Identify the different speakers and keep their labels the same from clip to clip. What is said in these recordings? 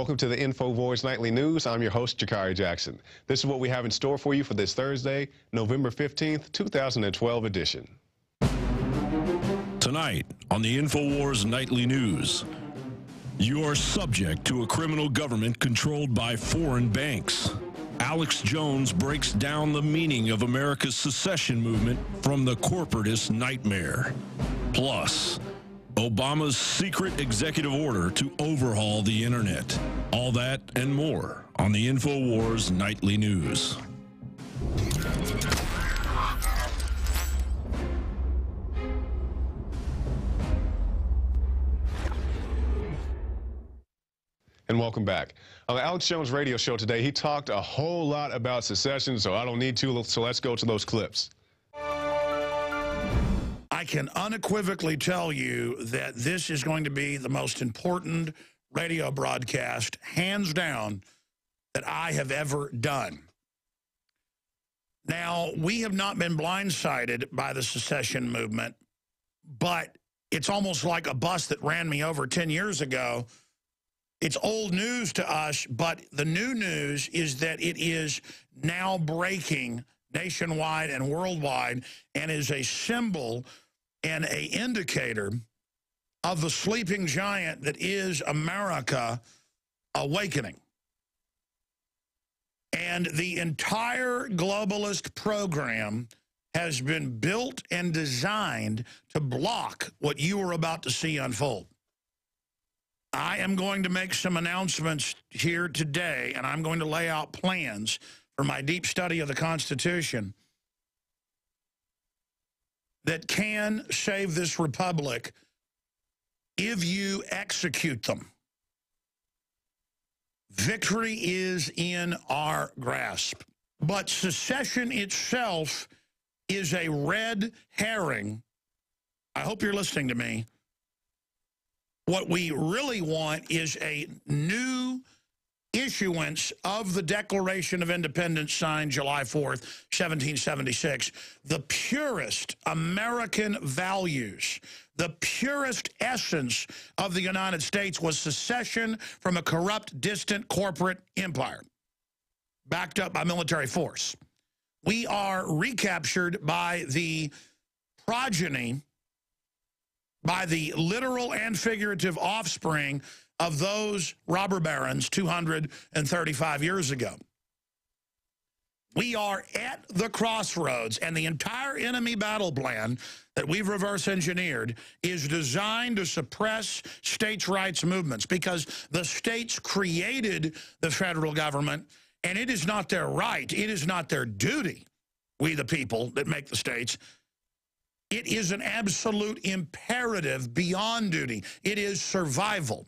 Speaker 1: Welcome to the INFOWARS Nightly News. I'm your host, Jakari Jackson. This is what we have in store for you for this Thursday, November 15th, 2012 edition.
Speaker 2: Tonight on the INFOWARS Nightly News, you are subject to a criminal government controlled by foreign banks. Alex Jones breaks down the meaning of America's secession movement from the corporatist nightmare. Plus, Obama's secret executive order to overhaul the internet. All that and more on the INFOWARS Nightly News.
Speaker 1: And welcome back. On the Alex Jones radio show today, he talked a whole lot about secession, so I don't need to, so let's go to those clips.
Speaker 3: I can unequivocally tell you that this is going to be the most important radio broadcast, hands down, that I have ever done. Now, we have not been blindsided by the secession movement, but it's almost like a bus that ran me over 10 years ago. It's old news to us, but the new news is that it is now breaking nationwide and worldwide and is a symbol and an indicator of the sleeping giant that is America awakening. And the entire globalist program has been built and designed to block what you are about to see unfold. I am going to make some announcements here today, and I'm going to lay out plans for my deep study of the Constitution that can save this republic if you execute them. Victory is in our grasp. But secession itself is a red herring. I hope you're listening to me. What we really want is a new issuance of the Declaration of Independence signed July 4th, 1776. The purest American values, the purest essence of the United States was secession from a corrupt, distant corporate empire, backed up by military force. We are recaptured by the progeny, by the literal and figurative offspring of those robber barons 235 years ago. We are at the crossroads, and the entire enemy battle plan that we've reverse engineered is designed to suppress states' rights movements, because the states created the federal government, and it is not their right, it is not their duty, we the people that make the states. It is an absolute imperative beyond duty. It is survival.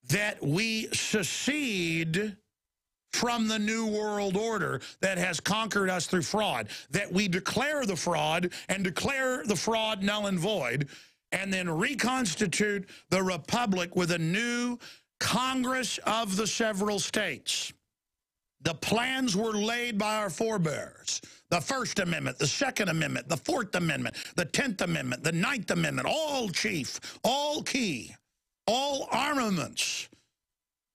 Speaker 3: That we secede from the New World Order that has conquered us through fraud. That we declare the fraud and declare the fraud null and void, and then reconstitute the republic with a new Congress of the several states. The plans were laid by our forebears. The First Amendment, the Second Amendment, the Fourth Amendment, the 10th Amendment, the 9th Amendment, all chief, all key, all armaments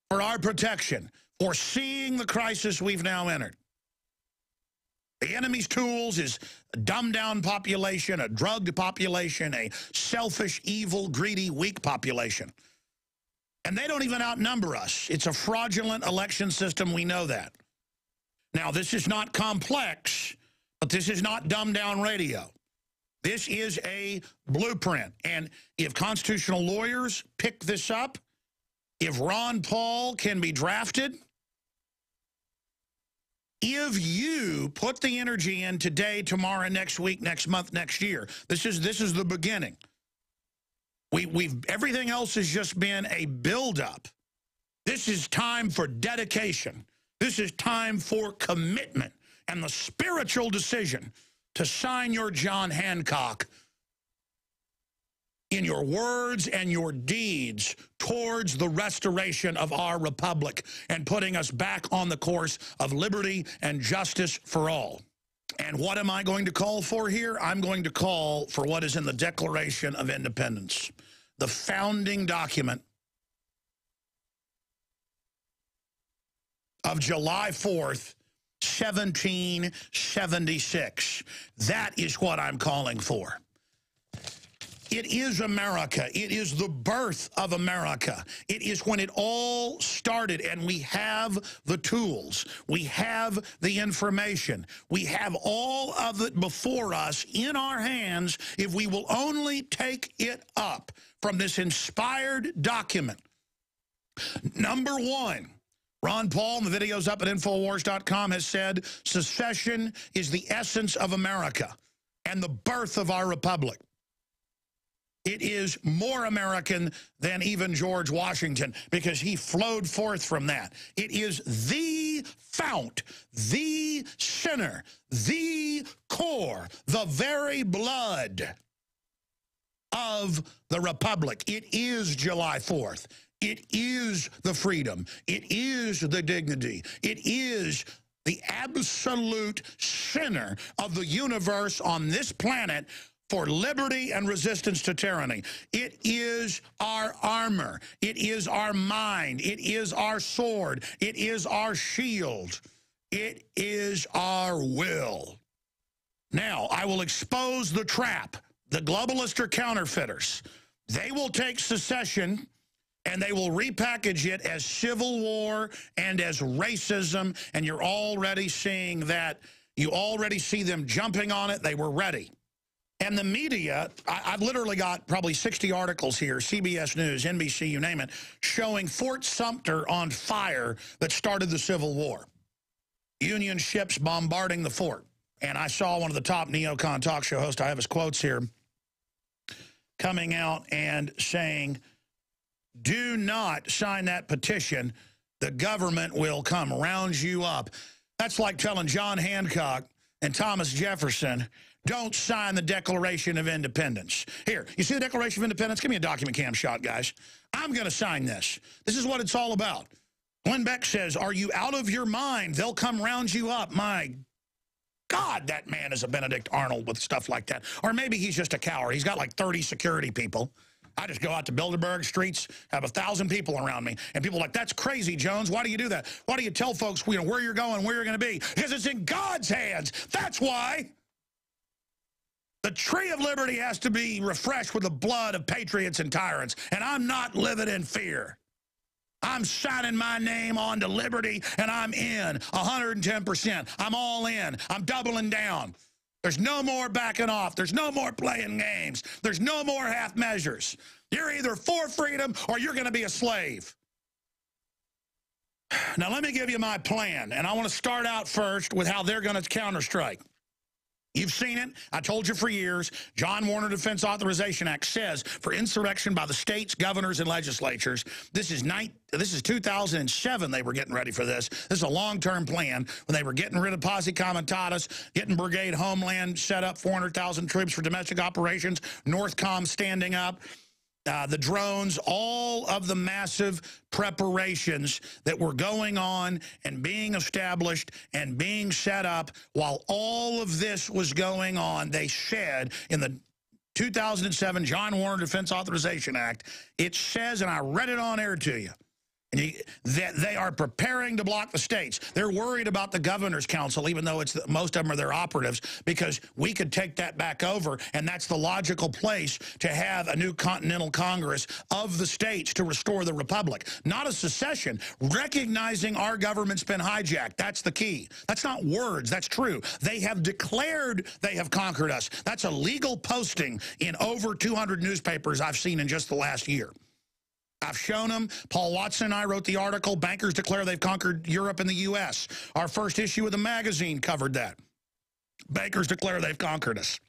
Speaker 3: for our protection, foreseeing the crisis we've now entered. The enemy's tools is a dumbed-down population, a drugged population, a selfish, evil, greedy, weak population. And they don't even outnumber us. It's a fraudulent election system, we know that. Now, this is not complex, but this is not dumbed-down radio. This is a blueprint. And if constitutional lawyers pick this up, if Ron Paul can be drafted, if you put the energy in today, tomorrow, next week, next month, next year, this is the beginning. Everything else has just been a buildup. This is time for dedication. This is time for commitment and the spiritual decision to sign your John Hancock in your words and your deeds towards the restoration of our republic and putting us back on the course of liberty and justice for all. And what am I going to call for here? I'm going to call for what is in the Declaration of Independence. the founding document of July 4th, 1776. That is what I'm calling for. It is America. It is the birth of America. It is when it all started, and we have the tools. We have the information. We have all of it before us in our hands if we will only take it up from this inspired document. Number one, Ron Paul, in the videos up at INFOWARS.com, has said secession is the essence of America and the birth of our republic. It is more American than even George Washington because he flowed forth from that. It is the fount, the center, the core, the very blood of the republic. It is July 4th. It is the freedom. It is the dignity. It is the absolute center of the universe on this planet for liberty and resistance to tyranny. It is our armor. It is our mind. It is our sword. It is our shield. It is our will. Now, I will expose the trap. The globalists are counterfeiters. They will take secession and they will repackage it as civil war and as racism, and you're already seeing that. You already see them jumping on it. They were ready. And the media, I've literally got probably 60 articles here, CBS News, NBC, you name it, showing Fort Sumter on fire that started the Civil War. Union ships bombarding the fort. And I saw one of the top neocon talk show hosts, I have his quotes here, coming out and saying, do not sign that petition. The government will come round you up. That's like telling John Hancock and Thomas Jefferson, don't sign the Declaration of Independence. Here, you see the Declaration of Independence? Give me a document cam shot, guys. I'm going to sign this. This is what it's all about. Glenn Beck says, are you out of your mind? They'll come round you up. My God, that man is a Benedict Arnold with stuff like that. Or maybe he's just a coward. He's got like 30 security people. I just go out to Bilderberg streets, have 1,000 people around me, and people are like, that's crazy, Jones. Why do you do that? Why do you tell folks where you're going, where you're going to be? Because it's in God's hands. That's why. The tree of liberty has to be refreshed with the blood of patriots and tyrants, and I'm not living in fear. I'm signing my name onto liberty, and I'm in 110%. I'm all in. I'm doubling down. There's no more backing off. There's no more playing games. There's no more half measures. You're either for freedom or you're going to be a slave. Now, let me give you my plan, and I want to start out first with how they're going to counterstrike. You've seen it. I told you for years. John Warner Defense Authorization Act says for insurrection by the states, governors, and legislatures. This is 2007 they were getting ready for this. This is a long-term plan when they were getting rid of Posse Comitatus, getting Brigade Homeland set up, 400,000 troops for domestic operations, Northcom standing up. The drones, all of the massive preparations that were going on and being established and being set up while all of this was going on, they said in the 2007 John Warner Defense Authorization Act, it says, and I read it on air to you, that they are preparing to block the states. They're worried about the governor's council, even though most of them are their operatives, because we could take that back over, and that's the logical place to have a new continental Congress of the states to restore the republic. Not a secession, recognizing our government's been hijacked. That's the key. That's not words. That's true. They have declared they have conquered us. That's a legal posting in over 200 newspapers I've seen in just the last year. I've shown them. Paul Watson and I wrote the article, Bankers Declare They've Conquered Europe and the U.S. Our first issue of the magazine covered that. Bankers declare they've conquered us.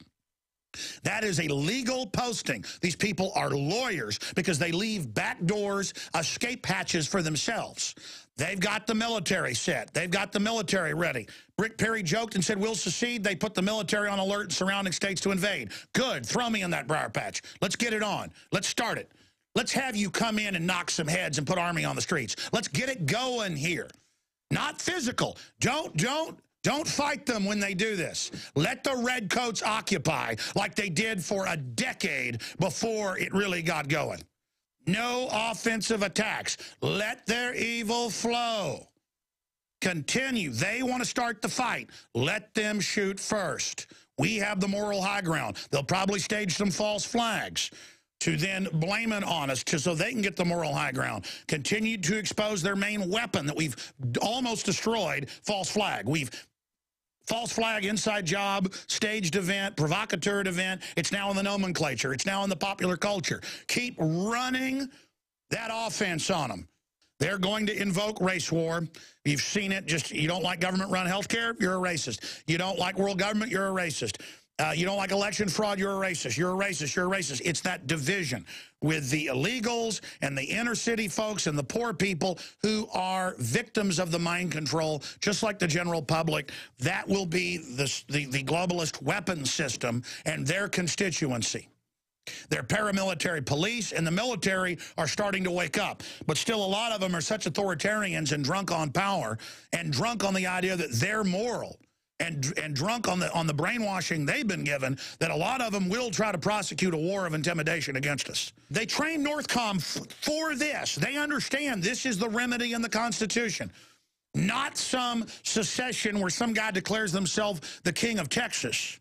Speaker 3: That is a legal posting. These people are lawyers because they leave back doors, escape hatches for themselves. They've got the military set. They've got the military ready. Rick Perry joked and said, we'll secede. They put the military on alert in surrounding states to invade. Good. Throw me in that briar patch. Let's get it on. Let's start it. Let's have you come in and knock some heads and put army on the streets. Let's get it going here. Not physical. Don't Don't fight them when they do this. Let the redcoats occupy like they did for a decade before it really got going. No offensive attacks. Let their evil flow. Continue. They want to start the fight. Let them shoot first. We have the moral high ground. They'll probably stage some false flags to then blame it on us so they can get the moral high ground. Continue to expose their main weapon that we've almost destroyed, false flag. False flag, inside job, staged event, provocateur event. It's now in the nomenclature. It's now in the popular culture. Keep running that offense on them. They're going to invoke race war. You've seen it. Just, you don't like government-run health care, you're a racist. You don't like world government, you're a racist. You don't like election fraud, you're a racist. You're a racist, you're a racist. It's that division with the illegals and the inner city folks and the poor people who are victims of the mind control, just like the general public. That will be the globalist weapon system and their constituency. Their paramilitary police and the military are starting to wake up. But still, a lot of them are such authoritarians and drunk on power and drunk on the idea that they're moral. And drunk on the brainwashing they've been given, that a lot of them will try to prosecute a war of intimidation against us. They train Northcom for this. They understand this is the remedy in the Constitution. Not some secession where some guy declares himself the king of Texas.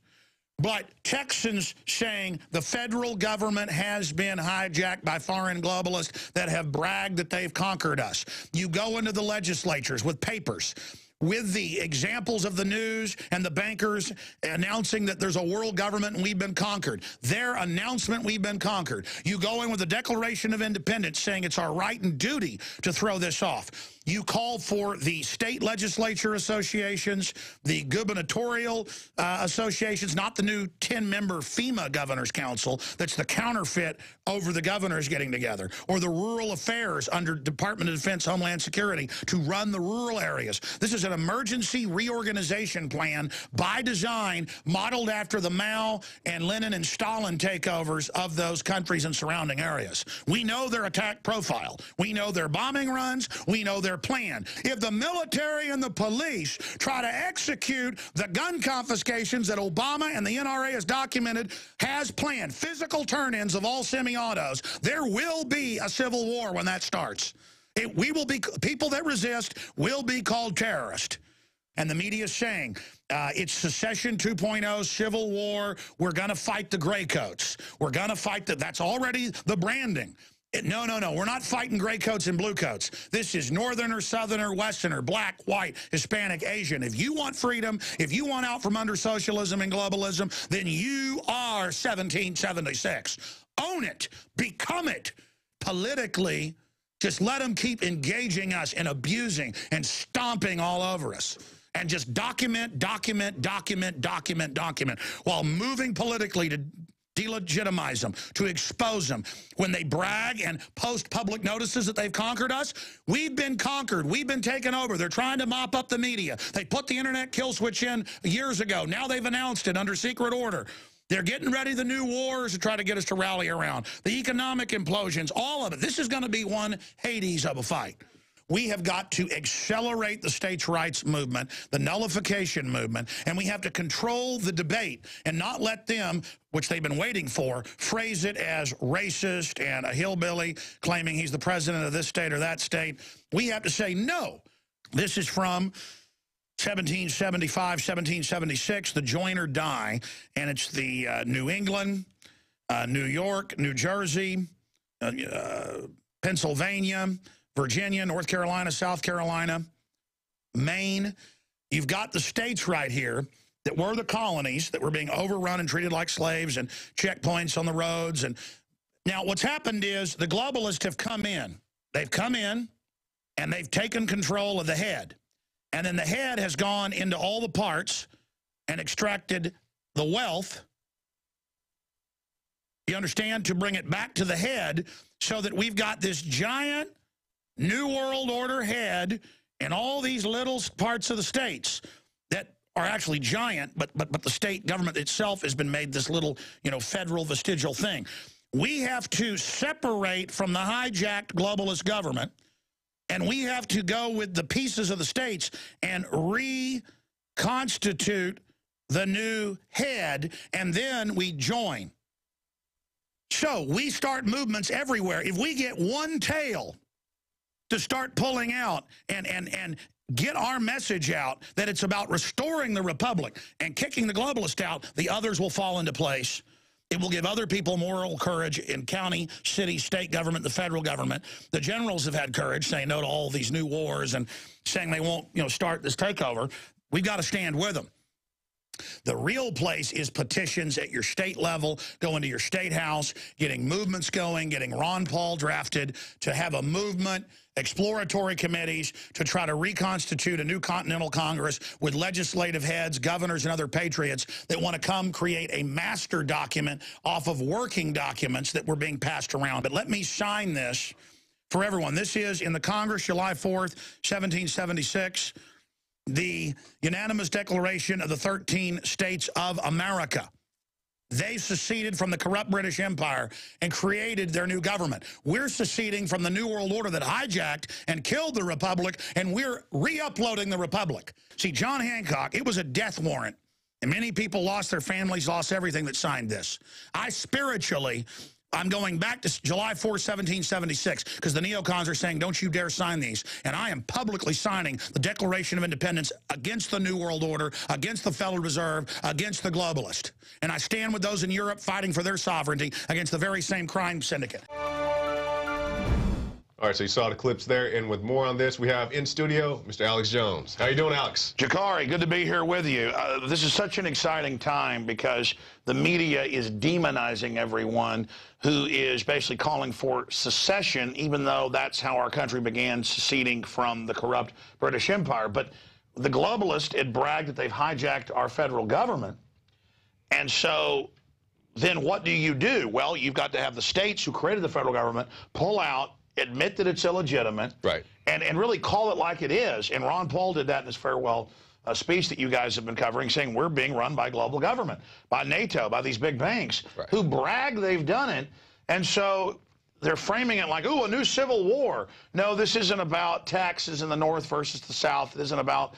Speaker 3: But Texans saying the federal government has been hijacked by foreign globalists that have bragged that they've conquered us. You go into the legislatures with papers, with the examples of the news and the bankers announcing that there's a world government and we've been conquered. Their announcement, we've been conquered. You go in with the Declaration of Independence saying it's our right and duty to throw this off. You call for the state legislature associations, the gubernatorial associations, not the new 10-member FEMA Governor's Council that's the counterfeit over the governors getting together, or the rural affairs under Department of Defense, Homeland Security to run the rural areas. This is an emergency reorganization plan by design, modeled after the Mao and Lenin and Stalin takeovers of those countries and surrounding areas. We know their attack profile. We know their bombing runs. We know their plan. If the military and the police try to execute the gun confiscations that Obama and the NRA has documented, has planned, physical turn-ins of all semi-autos, there will be a civil war when that starts. People that resist will be called terrorists. And the media is saying it's secession 2.0, civil war. We're going to fight the gray coats. We're going to fight that's already the branding. No. We're not fighting gray coats and blue coats. This is northerner, southerner, westerner, black, white, Hispanic, Asian. If you want freedom, if you want out from under socialism and globalism, then you are 1776. Own it. Become it. Politically, just let them keep engaging us and abusing and stomping all over us. And just document, while moving politically to delegitimize them, to expose them. When they brag and post public notices that they've conquered us, we've been conquered. We've been taken over. They're trying to mop up the media. They put the internet kill switch in years ago. Now they've announced it under secret order. They're getting ready the new wars to try to get us to rally around. The economic implosions, all of it. This is going to be one Hades of a fight. We have got to accelerate the states' rights movement, the nullification movement, and we have to control the debate and not let them, which they've been waiting for, phrase it as racist and a hillbilly claiming he's the president of this state or that state. We have to say, no, this is from 1775, 1776, the join or die, and it's the New England, New York, New Jersey, Pennsylvania, Virginia, North Carolina, South Carolina, Maine. You've got the states right here that were the colonies that were being overrun and treated like slaves and checkpoints on the roads. And now what's happened is the globalists have come in. They've come in and they've taken control of the head. And then the head has gone into all the parts and extracted the wealth, you understand, to bring it back to the head so that we've got this giant New World Order head and all these little parts of the states that are actually giant, but the state government itself has been made this little, federal vestigial thing. We have to separate from the hijacked globalist government, and we have to go with the pieces of the states and constitute the new head, and then we join. So we start movements everywhere. If we get one tail to start pulling out and get our message out that it's about restoring the republic and kicking the globalist out, the others will fall into place. It will give other people moral courage in county, city, state government, the federal government. The generals have had courage, saying no to all these new wars and saying they won't, start this takeover. We've got to stand with them. The real place is petitions at your state level, going to your state house, getting movements going, getting Ron Paul drafted to have a movement, exploratory committees to try to reconstitute a new Continental Congress with legislative heads, governors, and other patriots that want to come create a master document off of working documents that were being passed around. But let me sign this for everyone. This is in the Congress, July 4th, 1776. The unanimous declaration of the 13 states of America. They seceded from the corrupt British Empire and created their new government. We're seceding from the New World Order that hijacked and killed the Republic, and we're re-uploading the Republic. See, John Hancock, it was a death warrant, and many people lost their families, lost everything that signed this. I'm going back to July 4, 1776, because the neocons are saying, don't you dare sign these. And I am publicly signing the Declaration of Independence against the New World Order, against the Federal Reserve, against the globalist. And I stand with those in Europe fighting for their sovereignty against the very same crime syndicate.
Speaker 1: All right, so you saw the clips there, and with more on this, we have in studio Mr. Alex Jones. How you doing, Alex?
Speaker 4: Jakari, good to be here with you. This is such an exciting time because the media is demonizing everyone who is basically calling for secession, even though that's how our country began seceding from the corrupt British Empire. But the globalists had bragged that they've hijacked our federal government. And so then what do you do? Well, you've got to have the states who created the federal government pull out, admit that it's illegitimate,
Speaker 1: right,
Speaker 4: and really call it like it is. And Ron Paul did that in his farewell speech that you guys have been covering, saying we're being run by global government, by NATO, by these big banks, right, who brag they've done it. And so they're framing it like, ooh, a new civil war. No, this isn't about taxes in the North versus the South. It isn't about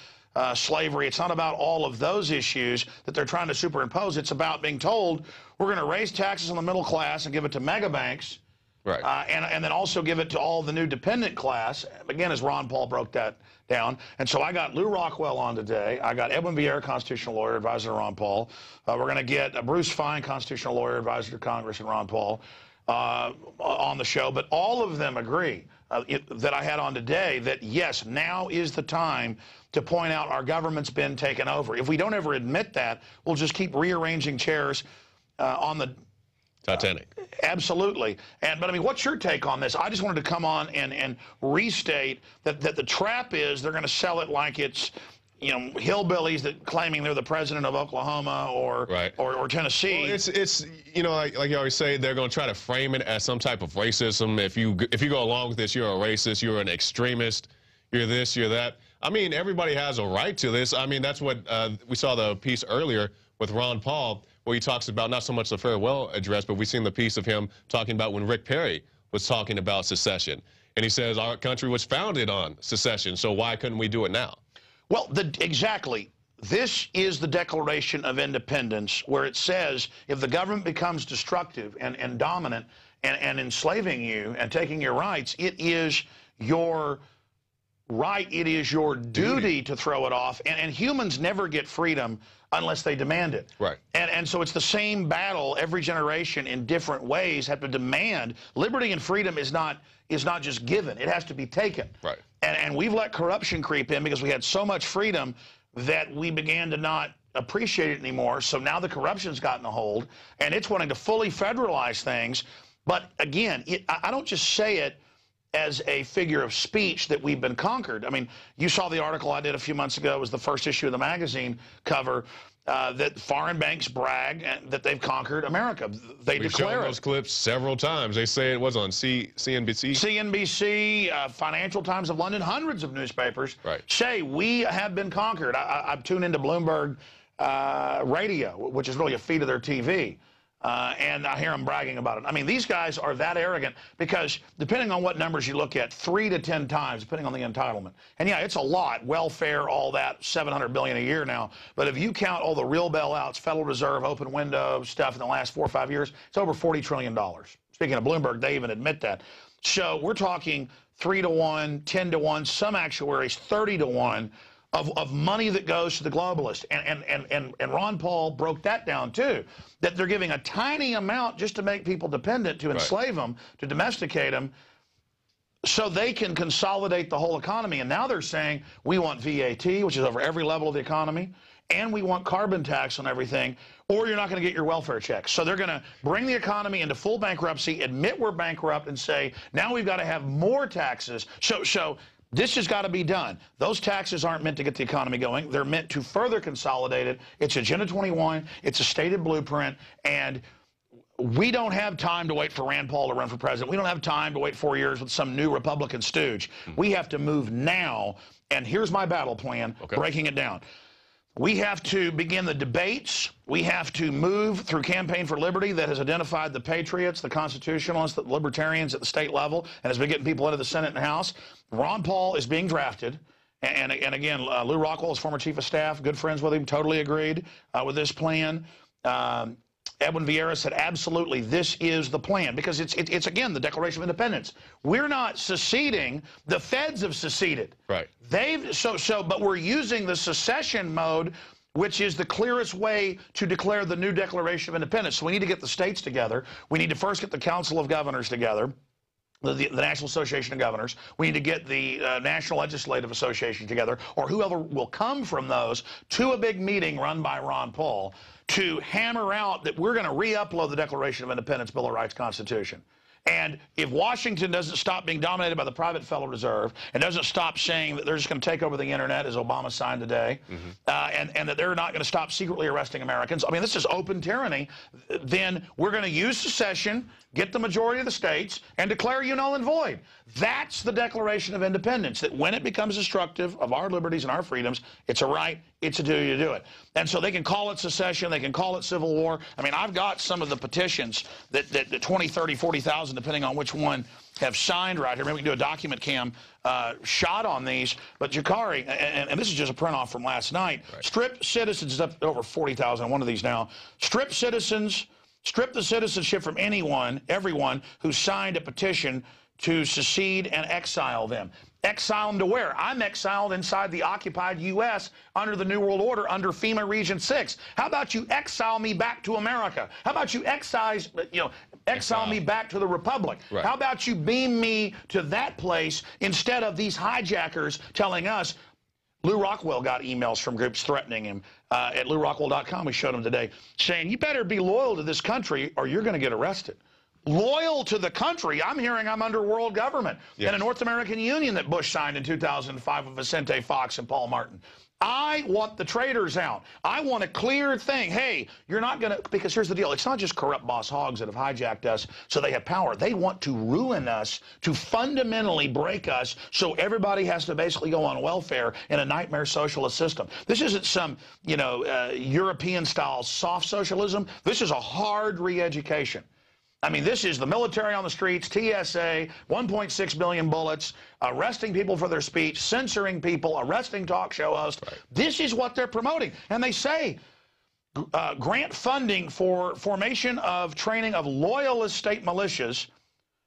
Speaker 4: slavery. It's not about all of those issues that they're trying to superimpose. It's about being told we're going to raise taxes on the middle class and give it to mega banks.
Speaker 1: Right.
Speaker 4: And then also give it to all the new dependent class, again, as Ron Paul broke that down. And so I got Lou Rockwell on today. I got Edwin Vieira, constitutional lawyer, advisor to Ron Paul. We're going to get Bruce Fine, constitutional lawyer, advisor to Congress, and Ron Paul on the show. But all of them agree that I had on today that, yes, now is the time to point out our government's been taken over. If we don't ever admit that, we'll just keep rearranging chairs on the
Speaker 1: Titanic.
Speaker 4: Absolutely. But I mean, what's your take on this? I just wanted to come on and restate that the trap is they're going to sell it like it's, hillbillies that claiming they're the president of Oklahoma or Tennessee.
Speaker 1: Well, it's like you always say, they're going to try to frame it as some type of racism. If you go along with this, you're a racist, you're an extremist, you're this, you're that. I mean, everybody has a right to this. I mean, that's what we saw the piece earlier with Ron Paul, where he talks about not so much the farewell address, but we've seen the piece of him talking about when Rick Perry was talking about secession. And he says our country was founded on secession, so why couldn't we do it now?
Speaker 4: Well, exactly. This is the Declaration of Independence, where it says if the government becomes destructive and dominant and enslaving you and taking your rights, it is your right, it is your duty to throw it off. And humans never get freedom unless they demand it.
Speaker 1: Right.
Speaker 4: And so it's the same battle. Every generation in different ways have to demand. Liberty and freedom is not just given. It has to be taken.
Speaker 1: Right.
Speaker 4: And we've let corruption creep in because we had so much freedom that we began to not appreciate it anymore. So now the corruption's gotten a hold, and it's wanting to fully federalize things. But again, I don't just say it as a figure of speech that we've been conquered. I mean, you saw the article I did a few months ago. It was the first issue of the magazine cover that foreign banks brag that they've conquered America. We've declare
Speaker 1: shown those clips several times. They say it was on CNBC.
Speaker 4: CNBC, Financial Times of London, hundreds of newspapers say we have been conquered. I've tuned into Bloomberg radio, which is really a feed of their TV. and I hear them bragging about it. I mean, these guys are that arrogant because depending on what numbers you look at, 3 to 10 times, depending on the entitlement. And yeah, it's a lot. Welfare, all that, $700 billion a year now. But if you count all the real bailouts, Federal Reserve, open window stuff in the last 4 or 5 years, it's over $40 trillion. Speaking of Bloomberg, they even admit that. So we're talking 3 to 1, 10 to 1, some actuaries 30 to 1. Of money that goes to the globalists. And Ron Paul broke that down, too, that they're giving a tiny amount just to make people dependent, to enslave them, to domesticate them, so they can consolidate the whole economy. And now they're saying, we want VAT, which is over every level of the economy, and we want carbon tax on everything, or you're not going to get your welfare checks. So they're going to bring the economy into full bankruptcy, admit we're bankrupt, and say, now we've got to have more taxes. So this has got to be done. Those taxes aren't meant to get the economy going. They're meant to further consolidate it. It's Agenda 21. It's a stated blueprint. And we don't have time to wait for Rand Paul to run for president. We don't have time to wait 4 years with some new Republican stooge. We have to move now. And here's my battle plan, breaking it down. We have to begin the debates. We have to move through Campaign for Liberty that has identified the patriots, the constitutionalists, the libertarians at the state level, and has been getting people into the Senate and House. Ron Paul is being drafted. And again, Lou Rockwell is former chief of staff, good friends with him, totally agreed with this plan. Edwin Vieira said, absolutely, this is the plan, because it's again, the Declaration of Independence. We're not seceding. The feds have seceded.
Speaker 1: Right.
Speaker 4: But we're using the secession mode, which is the clearest way to declare the new Declaration of Independence. So we need to get the states together. We need to first get the Council of Governors together. The National Association of Governors. We need to get the National Legislative Association together, or whoever will come from those, to a big meeting run by Ron Paul to hammer out that we're going to re-upload the Declaration of Independence, Bill of Rights, Constitution. And if Washington doesn't stop being dominated by the private Federal Reserve and doesn't stop saying that they're just going to take over the internet, as Obama signed today, and that they're not going to stop secretly arresting Americans, I mean, this is open tyranny, then we're going to use secession, get the majority of the states, and declare you null and void. That's the Declaration of Independence, that when it becomes destructive of our liberties and our freedoms, it's a right, it's a duty to do it. And so they can call it secession, they can call it civil war. I mean, I've got some of the petitions that 20, 30, 40,000, depending on which one, have signed right here. Maybe we can do a document cam shot on these. But Jakari, and this is just a print off from last night, strip citizens, up to over 40,000 on one of these now, strip the citizenship from everyone who signed a petition to secede and exile them. Exile them to where? I'm exiled inside the occupied U.S. under the New World Order, under FEMA Region 6. How about you exile me back to America? How about you exile me back to the Republic?
Speaker 1: Right.
Speaker 4: How about you beam me to that place instead of these hijackers telling us? Lou Rockwell got emails from groups threatening him at LouRockwell.com. We showed him today, saying, you better be loyal to this country or you're going to get arrested. Loyal to the country. I'm hearing I'm under world government and a North American Union that Bush signed in 2005 with Vicente Fox and Paul Martin. I want the traitors out. I want a clear thing. Hey, you're not going to, because here's the deal. It's not just corrupt boss hogs that have hijacked us so they have power. They want to ruin us, to fundamentally break us so everybody has to basically go on welfare in a nightmare socialist system. This isn't some, European-style soft socialism. This is a hard re-education. I mean, this is the military on the streets, TSA, 1.6 billion bullets, arresting people for their speech, censoring people, arresting talk show hosts. Right. This is what they're promoting. And they say grant funding for formation of training of loyalist state militias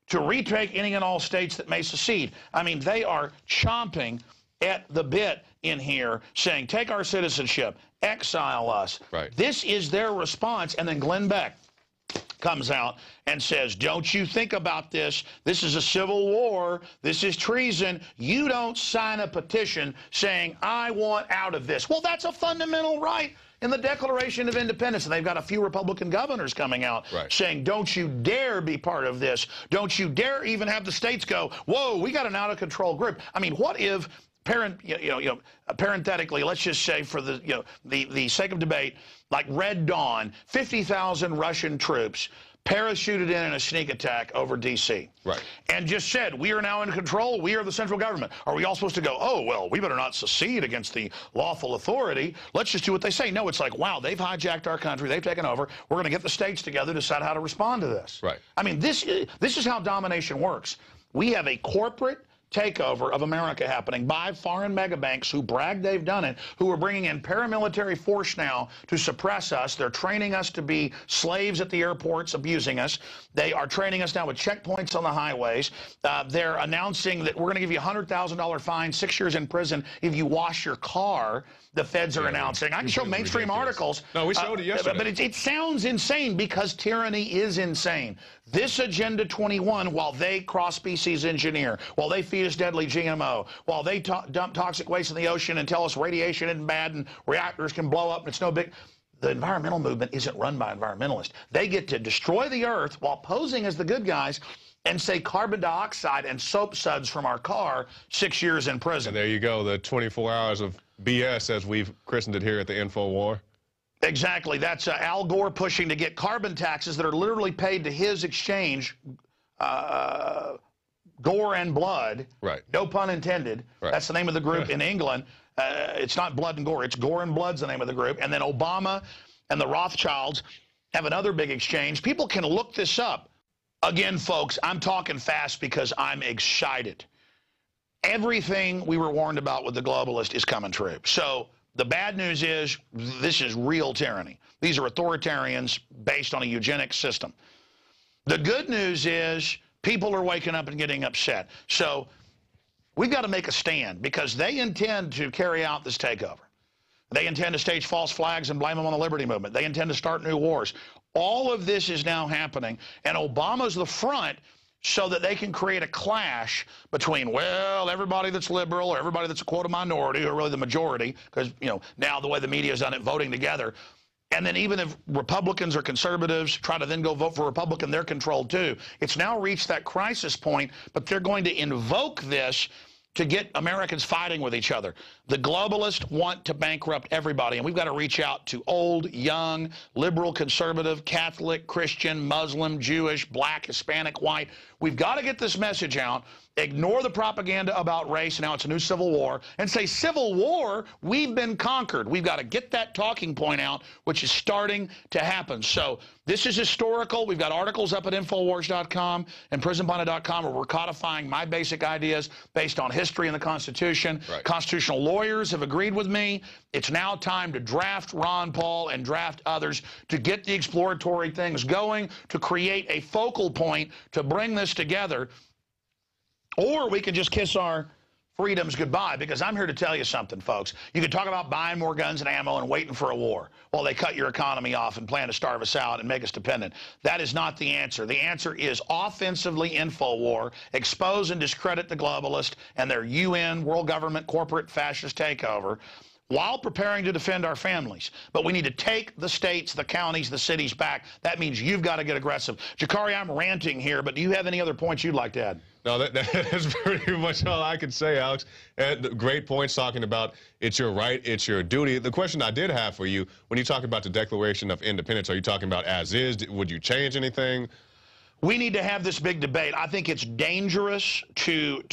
Speaker 4: to retake any and all states that may secede. I mean, they are chomping at the bit in here, saying, take our citizenship, exile us.
Speaker 1: Right.
Speaker 4: This is their response. And then Glenn Beck comes out and says, don't you think about this. This is a civil war. This is treason. You don't sign a petition saying, I want out of this. Well, that's a fundamental right in the Declaration of Independence. And they've got a few Republican governors coming out saying, don't you dare be part of this. Don't you dare even have the states go, whoa, we got an out-of-control group. I mean, what if, parenthetically, let's just say for the sake of debate, like Red Dawn, 50,000 Russian troops parachuted in a sneak attack over D.C.
Speaker 1: Right.
Speaker 4: And just said, we are now in control, we are the central government. Are we all supposed to go, oh, well, we better not secede against the lawful authority. Let's just do what they say. No, it's like, wow, they've hijacked our country, they've taken over. We're going to get the states together to decide how to respond to this.
Speaker 1: Right.
Speaker 4: I mean, this is how domination works. We have a corporate takeover of America happening by foreign megabanks who brag they've done it, who are bringing in paramilitary force now to suppress us. They're training us to be slaves at the airports, abusing us. They are training us now with checkpoints on the highways. They're announcing that we're going to give you a $100,000 fine, 6 years in prison if you wash your car. The feds are announcing. I can show mainstream articles.
Speaker 1: No, we showed it yesterday.
Speaker 4: But it sounds insane because tyranny is insane. This Agenda 21, while they cross-species engineer, while they feed us deadly GMO, while they dump toxic waste in the ocean and tell us radiation isn't bad and reactors can blow up and it's no big... The environmental movement isn't run by environmentalists. They get to destroy the earth while posing as the good guys and say carbon dioxide and soap suds from our car, 6 years in prison.
Speaker 1: And there you go, the 24 hours of BS, as we've christened it here at the InfoWar.
Speaker 4: Exactly. That's Al Gore pushing to get carbon taxes that are literally paid to his exchange, gore and blood.
Speaker 1: Right.
Speaker 4: No pun intended.
Speaker 1: Right.
Speaker 4: That's the name of the group in England. It's not blood and gore. It's gore and blood's the name of the group. And then Obama and the Rothschilds have another big exchange. People can look this up. Again, folks, I'm talking fast because I'm excited. Everything we were warned about with the globalist is coming true. So the bad news is this is real tyranny. These are authoritarians based on a eugenics system. The good news is people are waking up and getting upset. So we've got to make a stand because they intend to carry out this takeover. They intend to stage false flags and blame them on the liberty movement. They intend to start new wars. All of this is now happening, and Obama's the front so that they can create a clash between, well, everybody that's liberal or everybody that's a quote a minority or really the majority, because, you know, now the way the media's done it, voting together. And then even if Republicans or conservatives try to then go vote for Republican, they're controlled too. It's now reached that crisis point, but they're going to invoke this to get Americans fighting with each other. The globalists want to bankrupt everybody, and we've got to reach out to old, young, liberal, conservative, Catholic, Christian, Muslim, Jewish, black, Hispanic, white. We've got to get this message out, ignore the propaganda about race, now it's a new civil war, and say, civil war, we've been conquered. We've got to get that talking point out, which is starting to happen. So this is historical. We've got articles up at InfoWars.com and PrisonPlanet.com where we're codifying my basic ideas based on history and the Constitution.
Speaker 1: Right.
Speaker 4: Constitutional lawyers have agreed with me. It's now time to draft Ron Paul and draft others to get the exploratory things going, to create a focal point to bring this together. Or we can just kiss our freedoms goodbye, because I'm here to tell you something, folks. You can talk about buying more guns and ammo and waiting for a war while they cut your economy off and plan to starve us out and make us dependent. That is not the answer. The answer is offensively InfoWar, expose and discredit the globalist and their UN, world government, corporate, fascist takeover, while preparing to defend our families. But we need to take the states, the counties, the cities back. That means you've got to get aggressive. Jakari, I'm ranting here, but do you have any other points you'd like to add?
Speaker 1: No, that's pretty much all I can say, Alex. And great points talking about it's your right, it's your duty. The question I did have for you, when you talk about the Declaration of Independence, are you talking about as is? Would you change anything?
Speaker 4: We need to have this big debate. I think it's dangerous to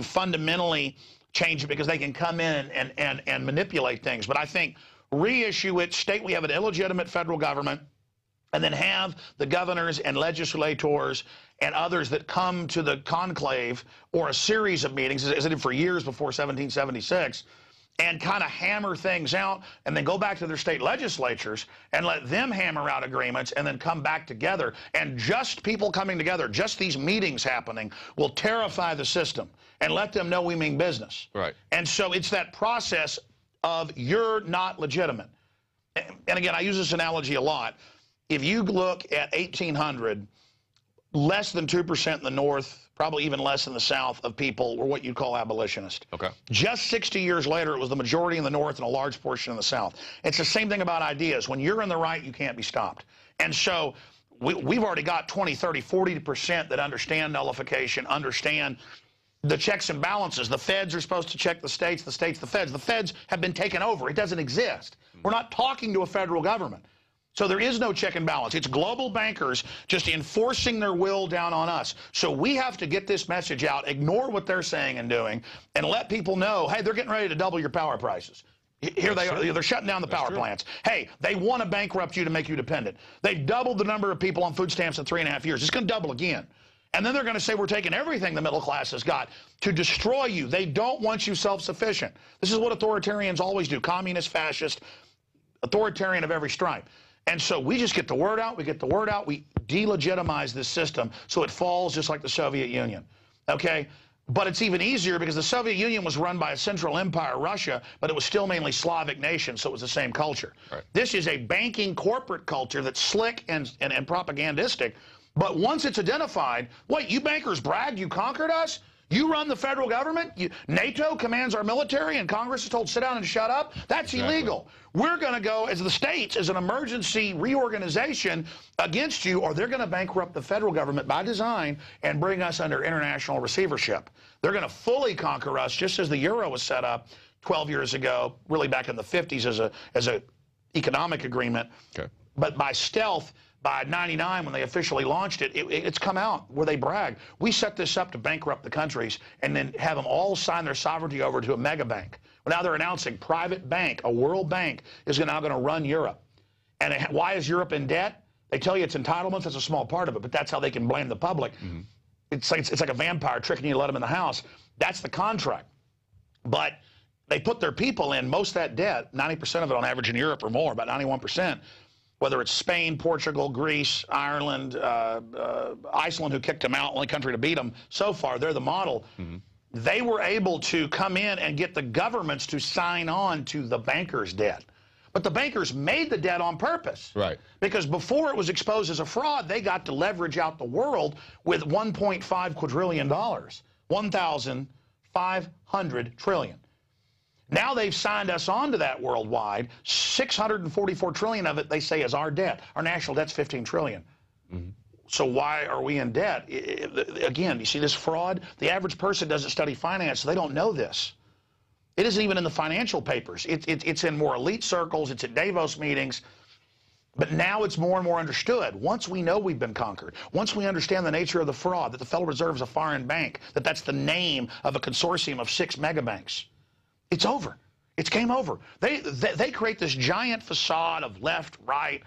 Speaker 4: fundamentally change it because they can come in and manipulate things. But I think reissue it, state we have an illegitimate federal government, and then have the governors and legislators and others that come to the conclave or a series of meetings, as it did for years before 1776, and kind of hammer things out, and then go back to their state legislatures and let them hammer out agreements and then come back together. And just people coming together, just these meetings happening, will terrify the system and let them know we mean business.
Speaker 1: Right.
Speaker 4: And so it's that process of you're not legitimate. And again, I use this analogy a lot. If you look at 1800, less than 2% in the North, probably even less in the South, of people were what you'd call abolitionists.
Speaker 1: Okay.
Speaker 4: Just 60 years later, it was the majority in the North and a large portion in the South. It's the same thing about ideas. When you're in the right, you can't be stopped. And so we've already got 20, 30, 40% that understand nullification, understand the checks and balances. The feds are supposed to check the states, the feds. The feds have been taken over. It doesn't exist. We're not talking to a federal government. So there is no check and balance. It's global bankers just enforcing their will down on us. So we have to get this message out, ignore what they're saying and doing, and let people know, hey, they're getting ready to double your power prices. Here they are. They're shutting down the power plants. Hey, they want to bankrupt you to make you dependent. They've doubled the number of people on food stamps in 3.5 years. It's going to double again. And then they're going to say we're taking everything the middle class has got to destroy you. They don't want you self-sufficient. This is what authoritarians always do, communist, fascist, authoritarian of every stripe. And so we just get the word out, we get the word out, we delegitimize this system so it falls just like the Soviet Union, okay? But it's even easier because the Soviet Union was run by a central empire, Russia, but it was still mainly Slavic nations, so it was the same culture. Right. This is a banking corporate culture that's slick and propagandistic, but once it's identified, what, you bankers bragged you conquered us? You run the federal government? NATO commands our military and Congress is told sit down and shut up? That's illegal. We're going to go, as the states, as an emergency reorganization against you, or they're going to bankrupt the federal government by design and bring us under international receivership. They're going to fully conquer us, just as the euro was set up 12 years ago, really back in the 50s as a economic agreement. Okay. But by stealth, by '99, when they officially launched it, it's come out where they brag. We set this up to bankrupt the countries and then have them all sign their sovereignty over to a mega bank. Well, now they're announcing private bank, a world bank, is now going to run Europe. And why is Europe in debt? They tell you it's entitlements. That's a small part of it, but that's how they can blame the public. Mm-hmm. It's like a vampire tricking you to let them in the house. That's the contract. But they put their people in most of that debt, 90% of it on average in Europe or more, about 91%. Whether it's Spain, Portugal, Greece, Ireland, Iceland, who kicked them out, only country to beat them so far, they're the model. Mm-hmm. They were able to come in and get the governments to sign on to the bankers' debt. But the bankers made the debt on purpose. Right. Because before it was exposed as a fraud, they got to leverage out the world with $1.5 quadrillion, 1,500 trillion. Now they've signed us on to that worldwide. 644 trillion of it, they say, is our debt. Our national debt's 15 trillion. Mm-hmm. So why are we in debt? Again, you see this fraud? The average person doesn't study finance, so they don't know this. It isn't even in the financial papers. It's in more elite circles. It's at Davos meetings. But now it's more and more understood. Once we know we've been conquered, once we understand the nature of the fraud, that the Federal Reserve is a foreign bank, that's the name of a consortium of 6 mega banks. It's over. It's game over. They create this giant facade of left, right,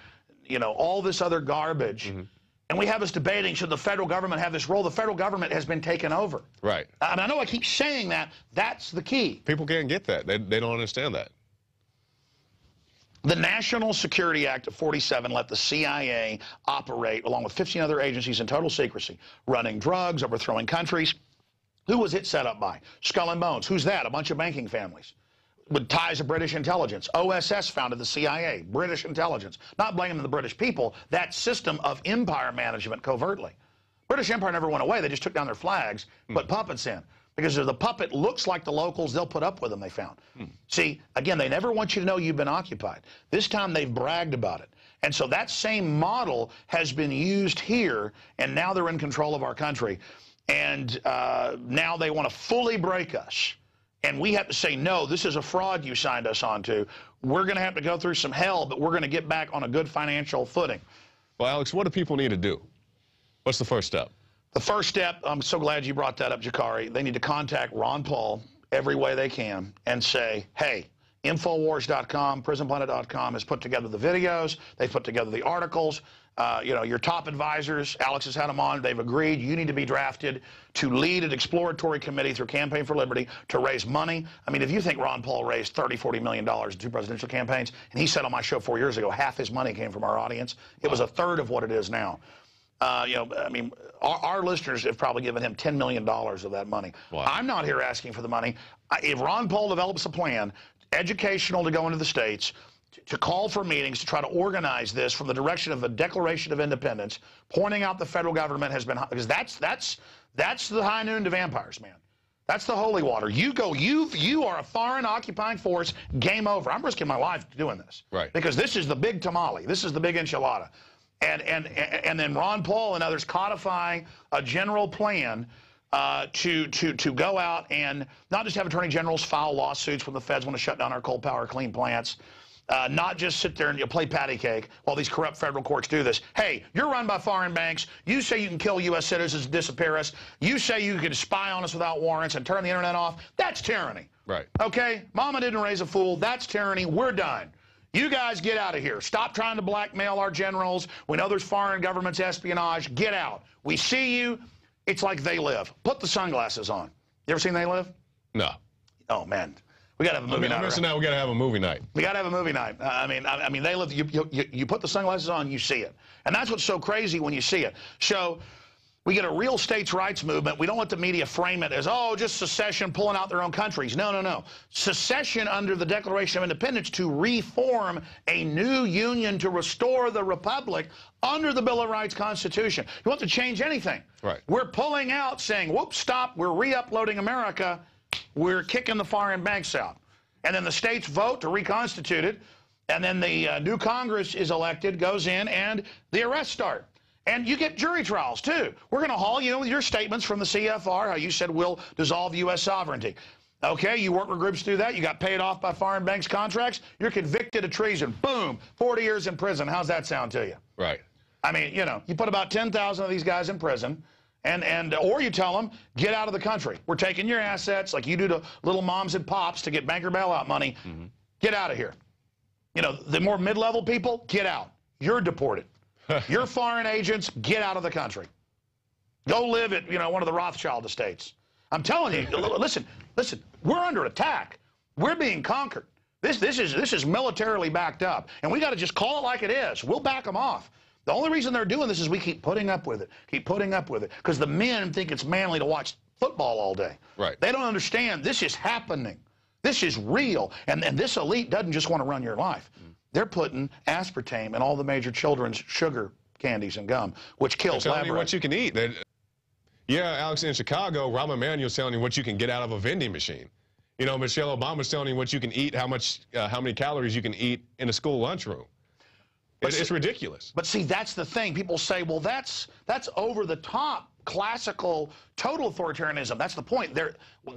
Speaker 4: all this other garbage. Mm-hmm. And we have us debating, should the federal government have this role? The federal government has been taken over. Right. And I know I keep saying that. That's the key.
Speaker 1: People can't get that. They don't understand that.
Speaker 4: The National Security Act of '47 let the CIA operate, along with 15 other agencies, in total secrecy, running drugs, overthrowing countries. Who was it set up by? Skull and Bones. Who's that? A bunch of banking families with ties to British intelligence. OSS founded the CIA, British intelligence. Not blaming the British people, that system of empire management covertly. British Empire never went away. They just took down their flags, put puppets in. Because if the puppet looks like the locals, they'll put up with them, they found. See, again, they never want you to know you've been occupied. This time they've bragged about it. And so that same model has been used here, and now they're in control of our country. And now they want to fully break us. And we have to say, no, this is a fraud you signed us onto. We're going to have to go through some hell, but we're going to get back on a good financial footing.
Speaker 1: Well, Alex, what do people need to do? What's the first step?
Speaker 4: The first step, I'm so glad you brought that up, Jakari. They need to contact Ron Paul every way they can and say, hey, INFOWARS.com, PRISONPLANET.com has put together the videos. They've put together the articles. Your top advisors, Alex has had them on. They've agreed you need to be drafted to lead an exploratory committee through Campaign for Liberty to raise money. I mean, if you think Ron Paul raised $30, $40 million in 2 presidential campaigns, and he said on my show 4 years ago, half his money came from our audience. It was a third of what it is now. I mean, our listeners have probably given him $10 million of that money. Wow. I'm not here asking for the money. If Ron Paul develops a plan, educational to go into the states, to call for meetings, to try to organize this from the direction of a Declaration of Independence, pointing out the federal government has been, because that's the high noon to vampires, man. That's the holy water. You are a foreign occupying force, game over. I'm risking my life doing this. Right. Because this is the big tamale. This is the big enchilada. And then Ron Paul and others codifying a general plan to go out and not just have attorney generals file lawsuits when the feds want to shut down our coal power clean plants, not just sit there and play patty cake while these corrupt federal courts do this. Hey, you're run by foreign banks. You say you can kill U.S. citizens and disappear us. You say you can spy on us without warrants and turn the internet off. That's tyranny.
Speaker 1: Right.
Speaker 4: Okay? Mama didn't raise a fool. That's tyranny. We're done. You guys get out of here. Stop trying to blackmail our generals. We know there's foreign governments espionage. Get out. We see you. It's like They Live. Put the sunglasses on. You ever seen They Live?
Speaker 1: No.
Speaker 4: Oh, man. We got to have a movie night.
Speaker 1: I'm missing out. We got to have a movie night.
Speaker 4: We got to have a movie night. I mean, They Live. You put the sunglasses on, you see it. And that's what's so crazy when you see it. So we get a real states' rights movement. We don't let the media frame it as, oh, just secession, pulling out their own countries. No, no, no. Secession under the Declaration of Independence to reform a new union to restore the republic under the Bill of Rights Constitution. You want to change anything.
Speaker 1: Right.
Speaker 4: We're pulling out, saying, whoops, stop, we're re-uploading America. We're kicking the foreign banks out. And then the states vote to reconstitute it. And then the new Congress is elected, goes in, and the arrests start. And you get jury trials, too. We're going to haul you with your statements from the CFR, how you said we'll dissolve U.S. sovereignty. Okay, you work with groups through that. You got paid off by foreign banks contracts. You're convicted of treason. Boom, 40 years in prison. How's that sound to you?
Speaker 1: Right.
Speaker 4: I mean, you know, you put about 10,000 of these guys in prison, or you tell them, get out of the country. We're taking your assets like you do to little moms and pops to get banker bailout money. Mm-hmm. Get out of here. You know, the more mid-level people, get out. You're deported. You're foreign agents, get out of the country. Go live at, you know, one of the Rothschild estates. I'm telling you, listen, we're under attack. We're being conquered. This is militarily backed up. And we got to just call it like it is. We'll back them off. The only reason they're doing this is we keep putting up with it, because the men think it's manly to watch football all day.
Speaker 1: Right.
Speaker 4: They don't understand this is happening. This is real. And this elite doesn't just want to run your life. They're putting aspartame in all the major children's sugar candies and gum, which kills
Speaker 1: lab rats. Telling you what you can eat. Yeah, Alex, in Chicago, Rahm Emanuel's telling you what you can get out of a vending machine. You know, Michelle Obama's telling you what you can eat, how many calories you can eat in a school lunchroom. It's ridiculous. But see, that's the thing. People say, well, that's over the top, classical, total authoritarianism. That's the point.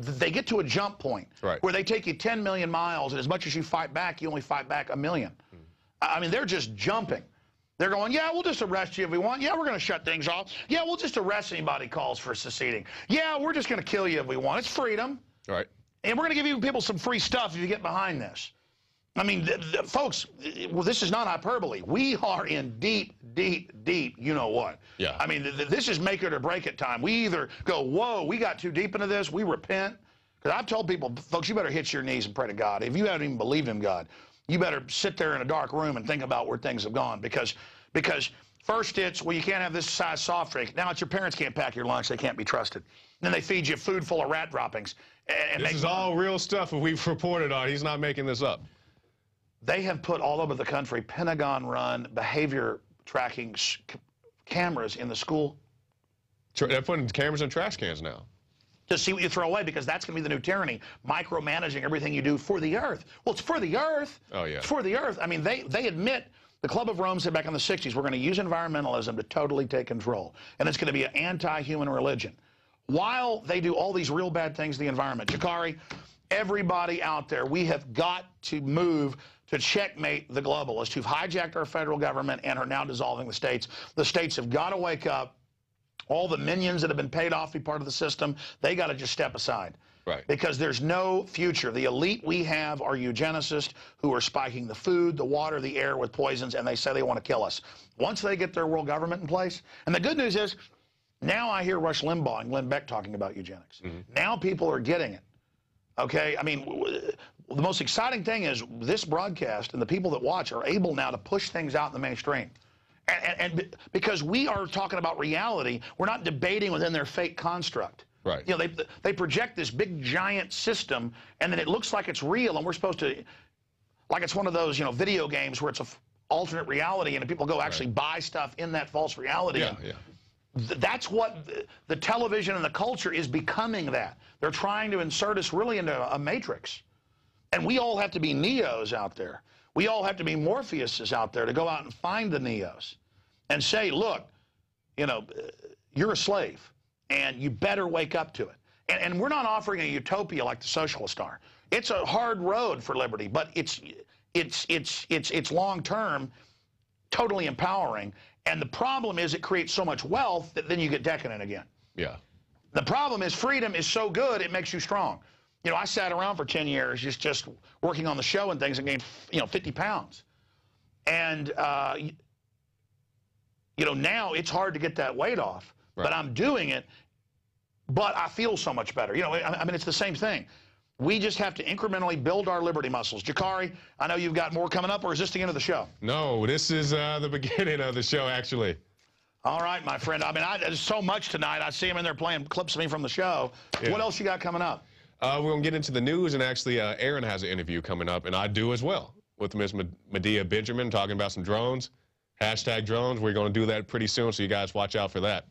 Speaker 1: They get to a jump point where they take you 10 million miles, and as much as you fight back, you only fight back 1 million. I mean, they're just jumping. They're going, yeah, we'll just arrest you if we want. Yeah, we're going to shut things off. Yeah, we'll just arrest anybody who calls for seceding. Yeah, we're just going to kill you if we want. It's freedom. Right. And we're going to give you people some free stuff if you get behind this. I mean, folks, well, this is not hyperbole. We are in deep, you know what. Yeah. I mean, this is make it or break it time. We either go, whoa, we got too deep into this, we repent. Because I've told people, folks, you better hit your knees and pray to God. If you haven't even believed in God, you better sit there in a dark room and think about where things have gone. Because first it's, well, you can't have this size soft drink. Now it's your parents can't pack your lunch. They can't be trusted. And then they feed you food full of rat droppings. And this is all real stuff that we've reported on. He's not making this up. They have put all over the country Pentagon-run behavior tracking cameras in the school. They're putting cameras in trash cans now. To see what you throw away, because that's going to be the new tyranny, micromanaging everything you do for the earth. Well, it's for the earth. Oh, yeah. It's for the earth. I mean, they admit, the Club of Rome said back in the 60s, we're going to use environmentalism to totally take control. And it's going to be an anti-human religion. While they do all these real bad things to the environment. Jakari, everybody out there, we have got to move to checkmate the globalists who've hijacked our federal government and are now dissolving the states. The states have got to wake up. All the minions that have been paid off to be part of the system, they got to just step aside. Right. Because there's no future. The elite we have are eugenicists who are spiking the food, the water, the air with poisons, and they say they want to kill us. Once they get their world government in place, and the good news is, now I hear Rush Limbaugh and Glenn Beck talking about eugenics. Now people are getting it. Okay? I mean, the most exciting thing is this broadcast and the people that watch are able now to push things out in the mainstream. And because we are talking about reality, we're not debating within their fake construct. Right. You know, they project this big giant system, and then it looks like it's real, and we're supposed to, like it's one of those, you know, video games where it's a alternate reality, and people go actually buy stuff in that false reality. Yeah, yeah. That's what the television and the culture is becoming. That they're trying to insert us really into a matrix, and we all have to be Neos out there. We all have to be Morpheuses out there to go out and find the Neos and say, look, you know, you're a slave, and you better wake up to it. And we're not offering a utopia like the socialists are. It's a hard road for liberty, but it's
Speaker 4: it's long term, totally empowering. And the problem is it creates so much wealth that then you get decadent again.
Speaker 1: Yeah.
Speaker 4: The problem is freedom is so good it makes you strong. You know, I sat around for 10 years just working on the show and things and gained 50 pounds. And you know, now it's hard to get that weight off. Right. But I'm doing it. But I feel so much better. You know, I mean, it's the same thing. We just have to incrementally build our liberty muscles. Jakari, I know you've got more coming up, or is this the end of the show?
Speaker 1: No, this is the beginning of the show, actually.
Speaker 4: All right, my friend. I mean, there's so much tonight. I see him in there playing clips of me from the show. Yeah. What else you got coming up?
Speaker 1: We're going to get into the news, and actually Aaron has an interview coming up, and I do as well, with Ms. Medea Benjamin, talking about some drones. Hashtag drones. We're going to do that pretty soon, so you guys watch out for that.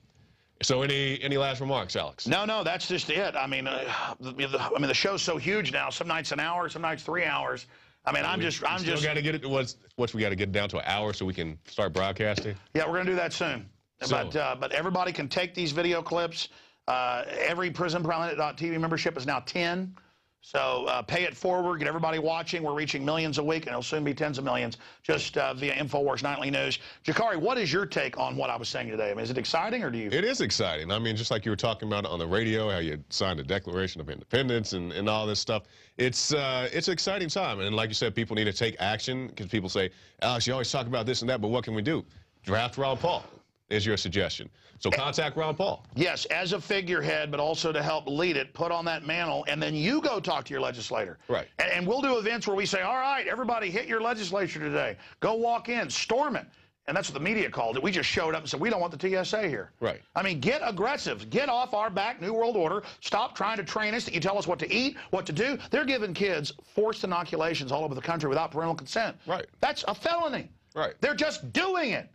Speaker 1: So any last remarks, Alex?
Speaker 4: No, that's just it. I mean, the show's so huge now. Some nights an hour, some nights 3 hours. I mean, I'm just
Speaker 1: got to get it. What's we got to get it down to an hour so we can start broadcasting?
Speaker 4: Yeah, we're going to do that soon. But everybody can take these video clips. Every PrisonPlanet.tv membership is now 10. So pay it forward, get everybody watching. We're reaching millions a week, and it'll soon be tens of millions just via INFOWARS Nightly News. Jakari, what is your take on what I was saying today? I mean, is it exciting, or do you?
Speaker 1: It is exciting. I mean, just like you were talking about on the radio, how you signed the Declaration of Independence and all this stuff. It's an exciting time. And like you said, people need to take action, because people say, Alex, you always talk about this and that, but what can we do? Draft Ron Paul is your suggestion. So contact Ron Paul.
Speaker 4: Yes, as a figurehead, but also to help lead it, put on that mantle, and then you go talk to your legislator.
Speaker 1: Right.
Speaker 4: And we'll do events where we say, all right, everybody hit your legislature today. Go walk in, storm it. And that's what the media called it. We just showed up and said, we don't want the TSA here.
Speaker 1: Right.
Speaker 4: I mean, get aggressive. Get off our back, New World Order. Stop trying to train us that you tell us what to eat, what to do. They're giving kids forced inoculations all over the country without parental consent.
Speaker 1: Right.
Speaker 4: That's a felony.
Speaker 1: Right.
Speaker 4: They're just doing it.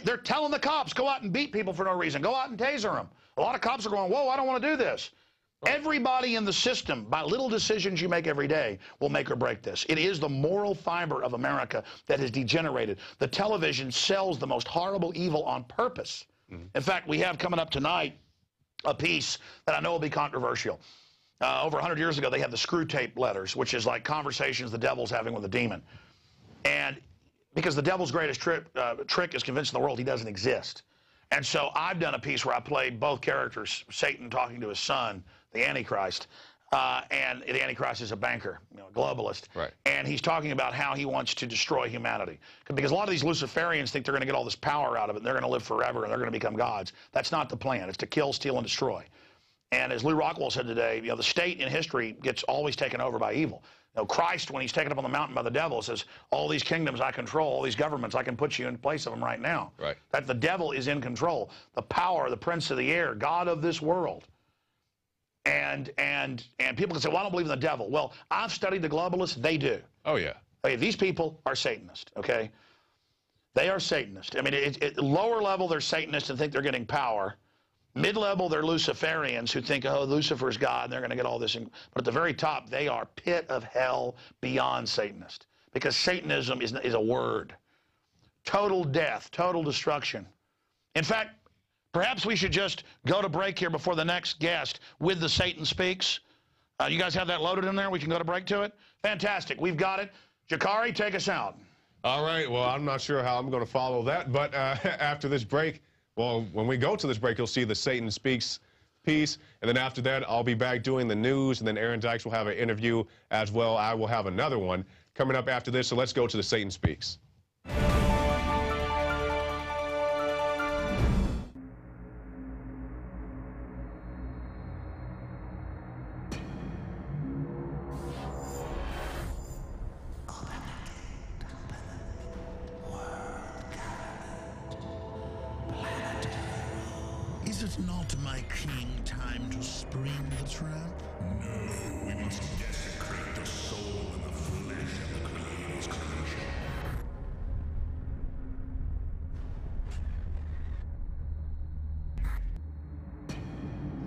Speaker 4: They're telling the cops, go out and beat people for no reason. Go out and taser them. A lot of cops are going, whoa, I don't want to do this. Right. Everybody in the system, by little decisions you make every day, will make or break this. It is the moral fiber of America that has degenerated. The television sells the most horrible evil on purpose. Mm-hmm. In fact, we have coming up tonight a piece that I know will be controversial. Over 100 years ago, they had the screw tape letters, which is like conversations the devil's having with a demon. And because the devil's greatest trick is convincing the world he doesn't exist. And so I've done a piece where I played both characters, Satan talking to his son, the Antichrist, and the Antichrist is a banker, a globalist.
Speaker 1: Right.
Speaker 4: And he's talking about how he wants to destroy humanity. Because a lot of these Luciferians think they're going to get all this power out of it, and they're going to live forever, and they're going to become gods. That's not the plan. It's to kill, steal, and destroy. And as Lew Rockwell said today, the state in history gets always taken over by evil. Christ, when he's taken up on the mountain by the devil, says, all these kingdoms I control, all these governments, I can put you in place of them right now.
Speaker 1: Right.
Speaker 4: That the devil is in control. The power, the prince of the air, God of this world. And people can say, well, I don't believe in the devil. Well, I've studied the globalists. They do.
Speaker 1: Oh, yeah.
Speaker 4: Okay, these people are Satanists, okay? They are Satanists. I mean, lower level, they're Satanists and think they're getting power. Mid-level, they're Luciferians who think, oh, Lucifer's God, and they're going to get all this. But at the very top, they are pit of hell beyond Satanist. Because Satanism is a word. Total death, total destruction. In fact, perhaps we should just go to break here before the next guest with the Satan Speaks. You guys have that loaded in there? We can go to break to it? Fantastic. We've got it. Jakari, take us out.
Speaker 1: All right. Well, I'm not sure how I'm going to follow that, but after this break, well, when we go to this break, you'll see the Satan Speaks piece. And then after that, I'll be back doing the news. And then Aaron Dykes will have an interview as well. I will have another one coming up after this. So let's go to the Satan Speaks.
Speaker 3: Is it not, my king, time to spring the trap?
Speaker 2: No, we must desecrate the soul and the flesh of the Creator's creation.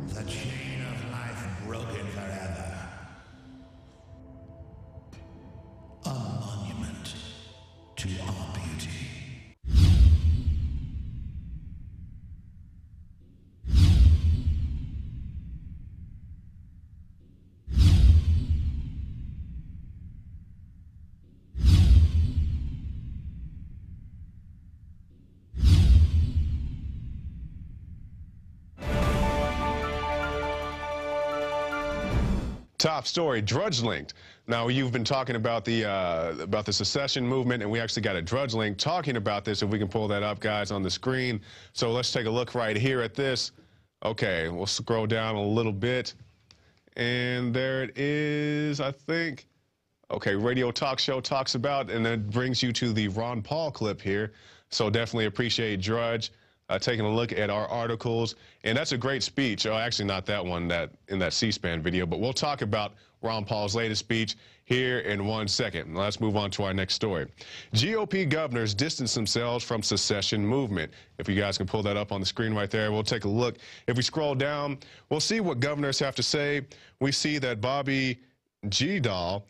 Speaker 3: The chain of life broken forever. A monument to our beauty.
Speaker 1: Top story, Drudge Linked. Now, you've been talking about the secession movement, and we actually got a Drudge Link talking about this, if we can pull that up, guys, on the screen. So let's take a look right here at this. Okay, we'll scroll down a little bit. And there it is, I think. Okay, Radio Talk Show talks about, and then brings you to the Ron Paul clip here. So definitely appreciate Drudge taking a look at our articles. And that's a great speech. Oh, actually, not that one in that C-SPAN video, but we'll talk about Ron Paul's latest speech here in 1 second. Let's move on to our next story. GOP governors distance themselves from secession movement. If you guys can pull that up on the screen right there, we'll take a look. If we scroll down, we'll see what governors have to say. We see that Bobby Jindal,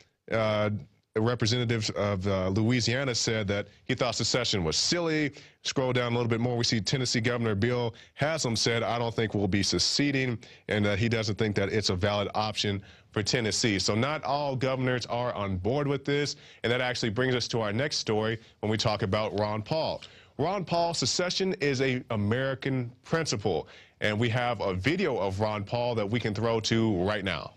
Speaker 1: representatives of Louisiana, said that he thought secession was silly. Scroll down a little bit more, we see Tennessee Governor Bill Haslam said, I don't think we'll be seceding, and that he doesn't think that it's a valid option for Tennessee. So not all governors are on board with this, and that actually brings us to our next story when we talk about Ron Paul. Ron Paul, secession is an American principle, and we have a video of Ron Paul that we can throw to right now.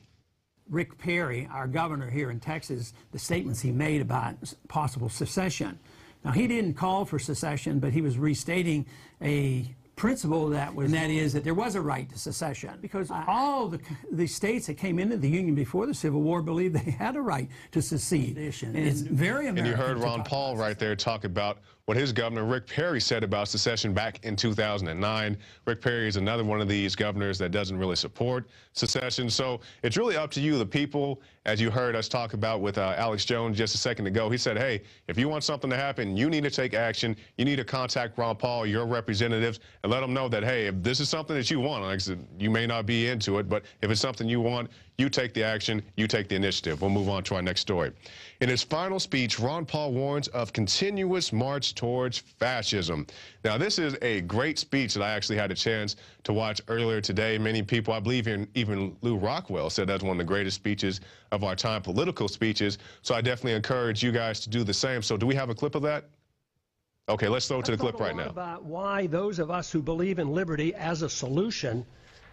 Speaker 5: Rick Perry, our governor here in Texas, the statements he made about possible secession. Now, he didn't call for secession, but he was restating a principle that is that there was a right to secession, because all the states that came into the Union before the Civil War believed they had a right to secede. And it's very American.
Speaker 1: And you heard Ron Paul right there talk about what his governor, Rick Perry, said about secession back in 2009. Rick Perry is another one of these governors that doesn't really support secession. So it's really up to you, the people, as you heard us talk about with Alex Jones just a second ago. He said, hey, if you want something to happen, you need to take action. You need to contact Ron Paul, your representatives, and let them know that, hey, if this is something that you want, like I said, you may not be into it, but if it's something you want, you take the action, you take the initiative. We'll move on to our next story. In his final speech, Ron Paul warns of continuous march towards fascism. Now, this is a great speech that I actually had a chance to watch earlier today. Many people, I believe even Lou Rockwell, said that's one of the greatest speeches of our time, political speeches. So I definitely encourage you guys to do the same. So do we have a clip of that? Okay, let's throw it to the clip right now.
Speaker 6: About why those of us who believe in liberty as a solution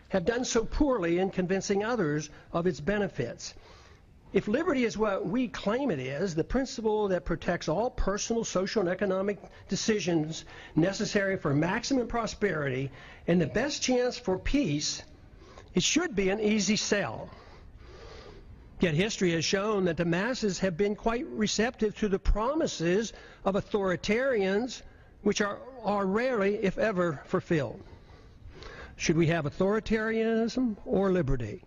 Speaker 6: have done so poorly in convincing others of its benefits. If liberty is what we claim it is, the principle that protects all personal, social, and economic decisions necessary for maximum prosperity and the best chance for peace, it should be an easy sell. Yet history has shown that the masses have been quite receptive to the promises of authoritarians, which are rarely, if ever, fulfilled. Should we have authoritarianism or liberty?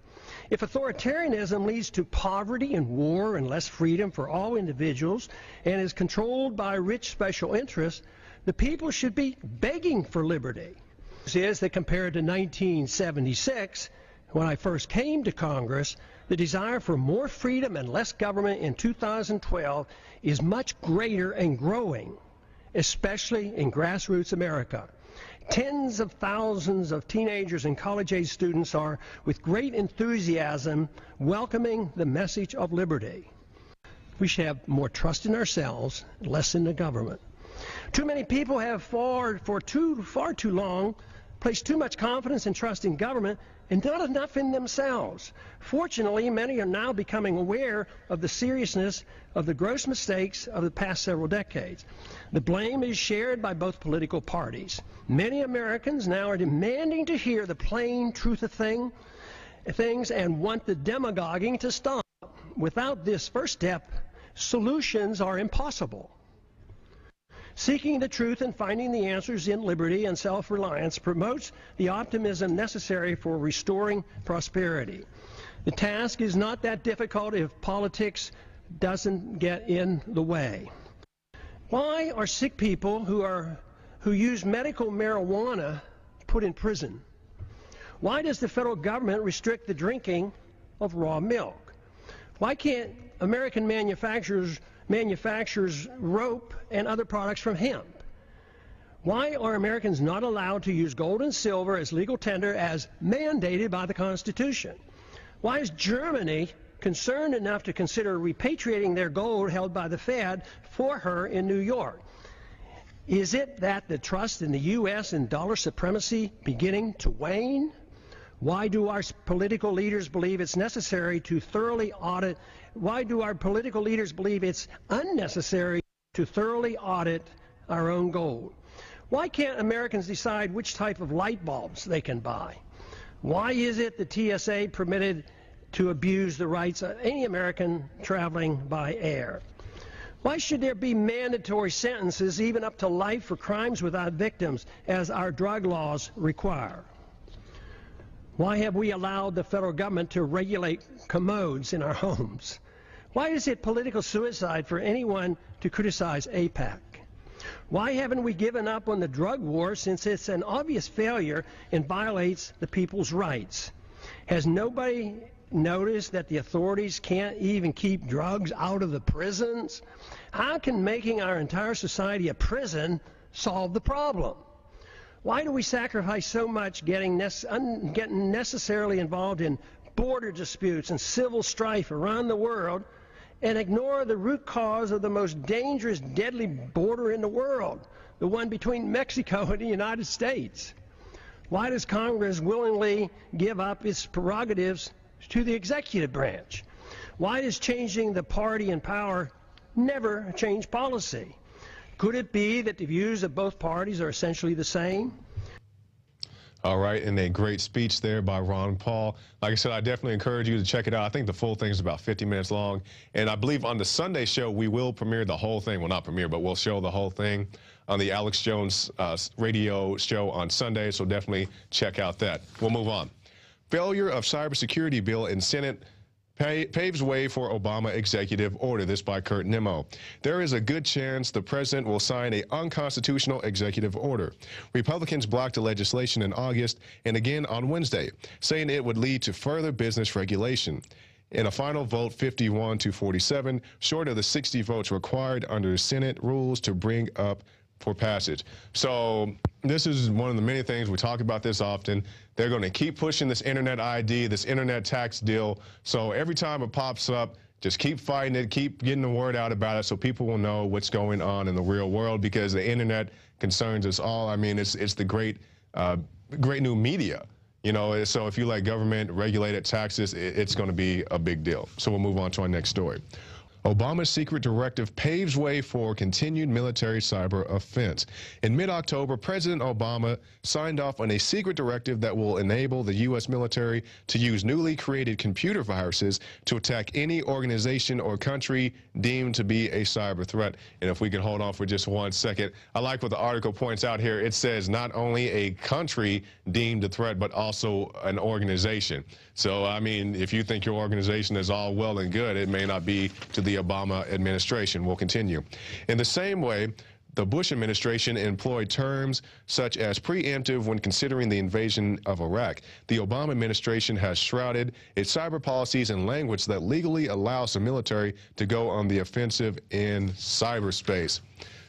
Speaker 6: If authoritarianism leads to poverty and war and less freedom for all individuals and is controlled by rich special interests, the people should be begging for liberty. This is that compared to 1976, when I first came to Congress, the desire for more freedom and less government in 2012 is much greater and growing, especially in grassroots America. Tens of thousands of teenagers and college-age students are, with great enthusiasm, welcoming the message of liberty. We should have more trust in ourselves, less in the government. Too many people have far too long placed too much confidence and trust in government and not enough in themselves. Fortunately, many are now becoming aware of the seriousness of the gross mistakes of the past several decades. The blame is shared by both political parties. Many Americans now are demanding to hear the plain truth of things and want the demagoguing to stop. Without this first step, solutions are impossible. Seeking the truth and finding the answers in liberty and self-reliance promotes the optimism necessary for restoring prosperity. The task is not that difficult if politics doesn't get in the way. Why are sick people who use medical marijuana put in prison? Why does the federal government restrict the drinking of raw milk? Why can't American manufacturers rope and other products from hemp? Why are Americans not allowed to use gold and silver as legal tender as mandated by the Constitution? Why is Germany concerned enough to consider repatriating their gold held by the Fed for her in New York? Is it that the trust in the U.S. and dollar supremacy beginning to wane? Why do our political leaders believe it's necessary to thoroughly audit? Why do our political leaders believe it's unnecessary to thoroughly audit our own gold? Why can't Americans decide which type of light bulbs they can buy? Why is it the TSA permitted to abuse the rights of any American traveling by air? Why should there be mandatory sentences, even up to life, for crimes without victims, as our drug laws require? Why have we allowed the federal government to regulate commodes in our homes? Why is it political suicide for anyone to criticize AIPAC? Why haven't we given up on the drug war, since it's an obvious failure and violates the people's rights? Has nobody noticed that the authorities can't even keep drugs out of the prisons? How can making our entire society a prison solve the problem? Why do we sacrifice so much getting necessarily involved in border disputes and civil strife around the world and ignore the root cause of the most dangerous, deadly border in the world, the one between Mexico and the United States? Why does Congress willingly give up its prerogatives to the executive branch? Why does changing the party in power never change policy? Could it be that the views of both parties are essentially the same?
Speaker 1: All right, and a great speech there by Ron Paul. Like I said, I definitely encourage you to check it out. I think the full thing is about 50 minutes long. And I believe on the Sunday show, we will premiere the whole thing. Well, not premiere, but we'll show the whole thing on the Alex Jones radio show on Sunday. So definitely check out that. We'll move on. Failure of cybersecurity bill in Senate paves way for Obama executive order. This by Kurt Nimmo. There is a good chance the president will sign an unconstitutional executive order. Republicans blocked the legislation in August and again on Wednesday, saying it would lead to further business regulation. In a final vote, 51-47, short of the 60 votes required under Senate rules to bring up for passage. So this is one of the many things we talk about this often. They're going to keep pushing this internet ID, this internet tax deal. So every time it pops up, just keep fighting it, keep getting the word out about it so people will know what's going on in the real world, because the internet concerns us all. I mean, it's the great new media. You know, so if you like government regulated taxes, it's going to be a big deal. So we'll move on to our next story. Obama's secret directive paves way for continued military cyber offense. In mid-October, President Obama signed off on a secret directive that will enable the U.S. military to use newly created computer viruses to attack any organization or country deemed to be a cyber threat. And if we can hold on for just 1 second, I like what the article points out here. It says not only a country deemed a threat, but also an organization. So, I mean, if you think your organization is all well and good, it may not be to the Obama administration. We'll continue. In the same way, the Bush administration employed terms such as preemptive when considering the invasion of Iraq. The Obama administration has shrouded its cyber policies in language that legally allows the military to go on the offensive in cyberspace.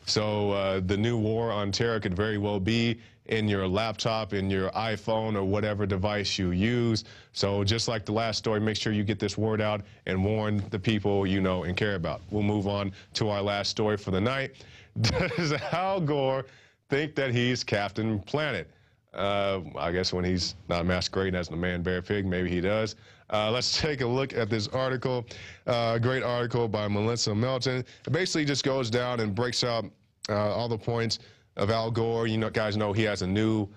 Speaker 1: So the new war on terror could very well be in your laptop, in your iPhone, or whatever device you use. So just like the last story, make sure you get this word out and warn the people you know and care about. We'll move on to our last story for the night. Does Al Gore think that he's Captain Planet? I guess when he's not masquerading as the man, bear, pig, maybe he does. Let's take a look at this article. Great article by Melissa Melton. It basically just goes down and breaks out all the points of Al Gore. You know, guys know he has a new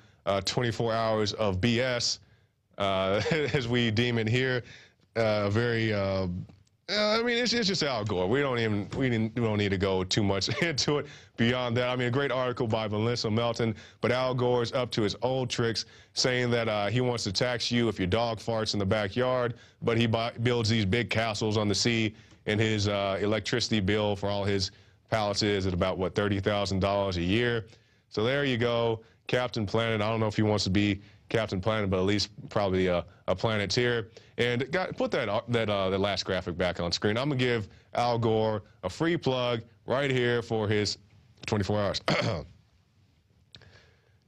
Speaker 1: 24 hours of BS, as we deem it here. I mean, it's just Al Gore. We don't need to go too much into it beyond that. I mean, a great article by Melissa Melton, but Al Gore is up to his old tricks, saying that he wants to tax you if your dog farts in the backyard, but he builds these big castles on the sea, and his electricity bill for all his pallets is at about, what, $30,000 a year. So there you go, Captain Planet. I don't know if he wants to be Captain Planet, but at least probably a Planeteer. And put that last graphic back on screen. I'm going to give Al Gore a free plug right here for his 24 hours.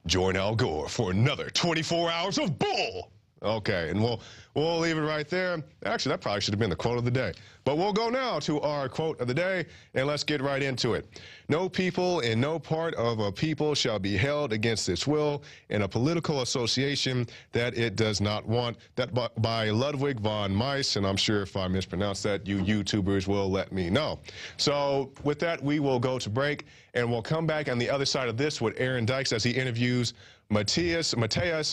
Speaker 1: Join Al Gore for another 24 hours of bull. Okay, and we'll leave it right there. Actually, that probably should have been the quote of the day. But we'll go now to our quote of the day, and let's get right into it. No people in no part of a people shall be held against its will in a political association that it does not want. That by Ludwig von Mises, and I'm sure if I mispronounce that, you YouTubers will let me know. So with that, we will go to break, and we'll come back on the other side of this with Aaron Dykes as he interviews Mateus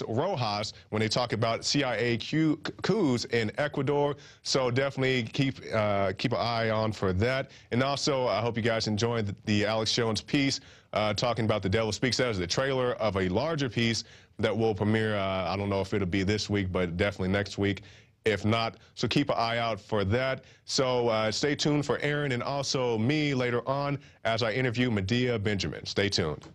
Speaker 1: Rojas when they talk about CIA coups in Ecuador. So definitely keep an eye on for that. And also, I hope you guys enjoyed the Alex Jones piece talking about The Devil Speaks. That is the trailer of a larger piece that will premiere, I don't know if it'll be this week, but definitely next week. If not, so keep an eye out for that. So stay tuned for Aaron and also me later on as I interview Medea Benjamin. Stay tuned.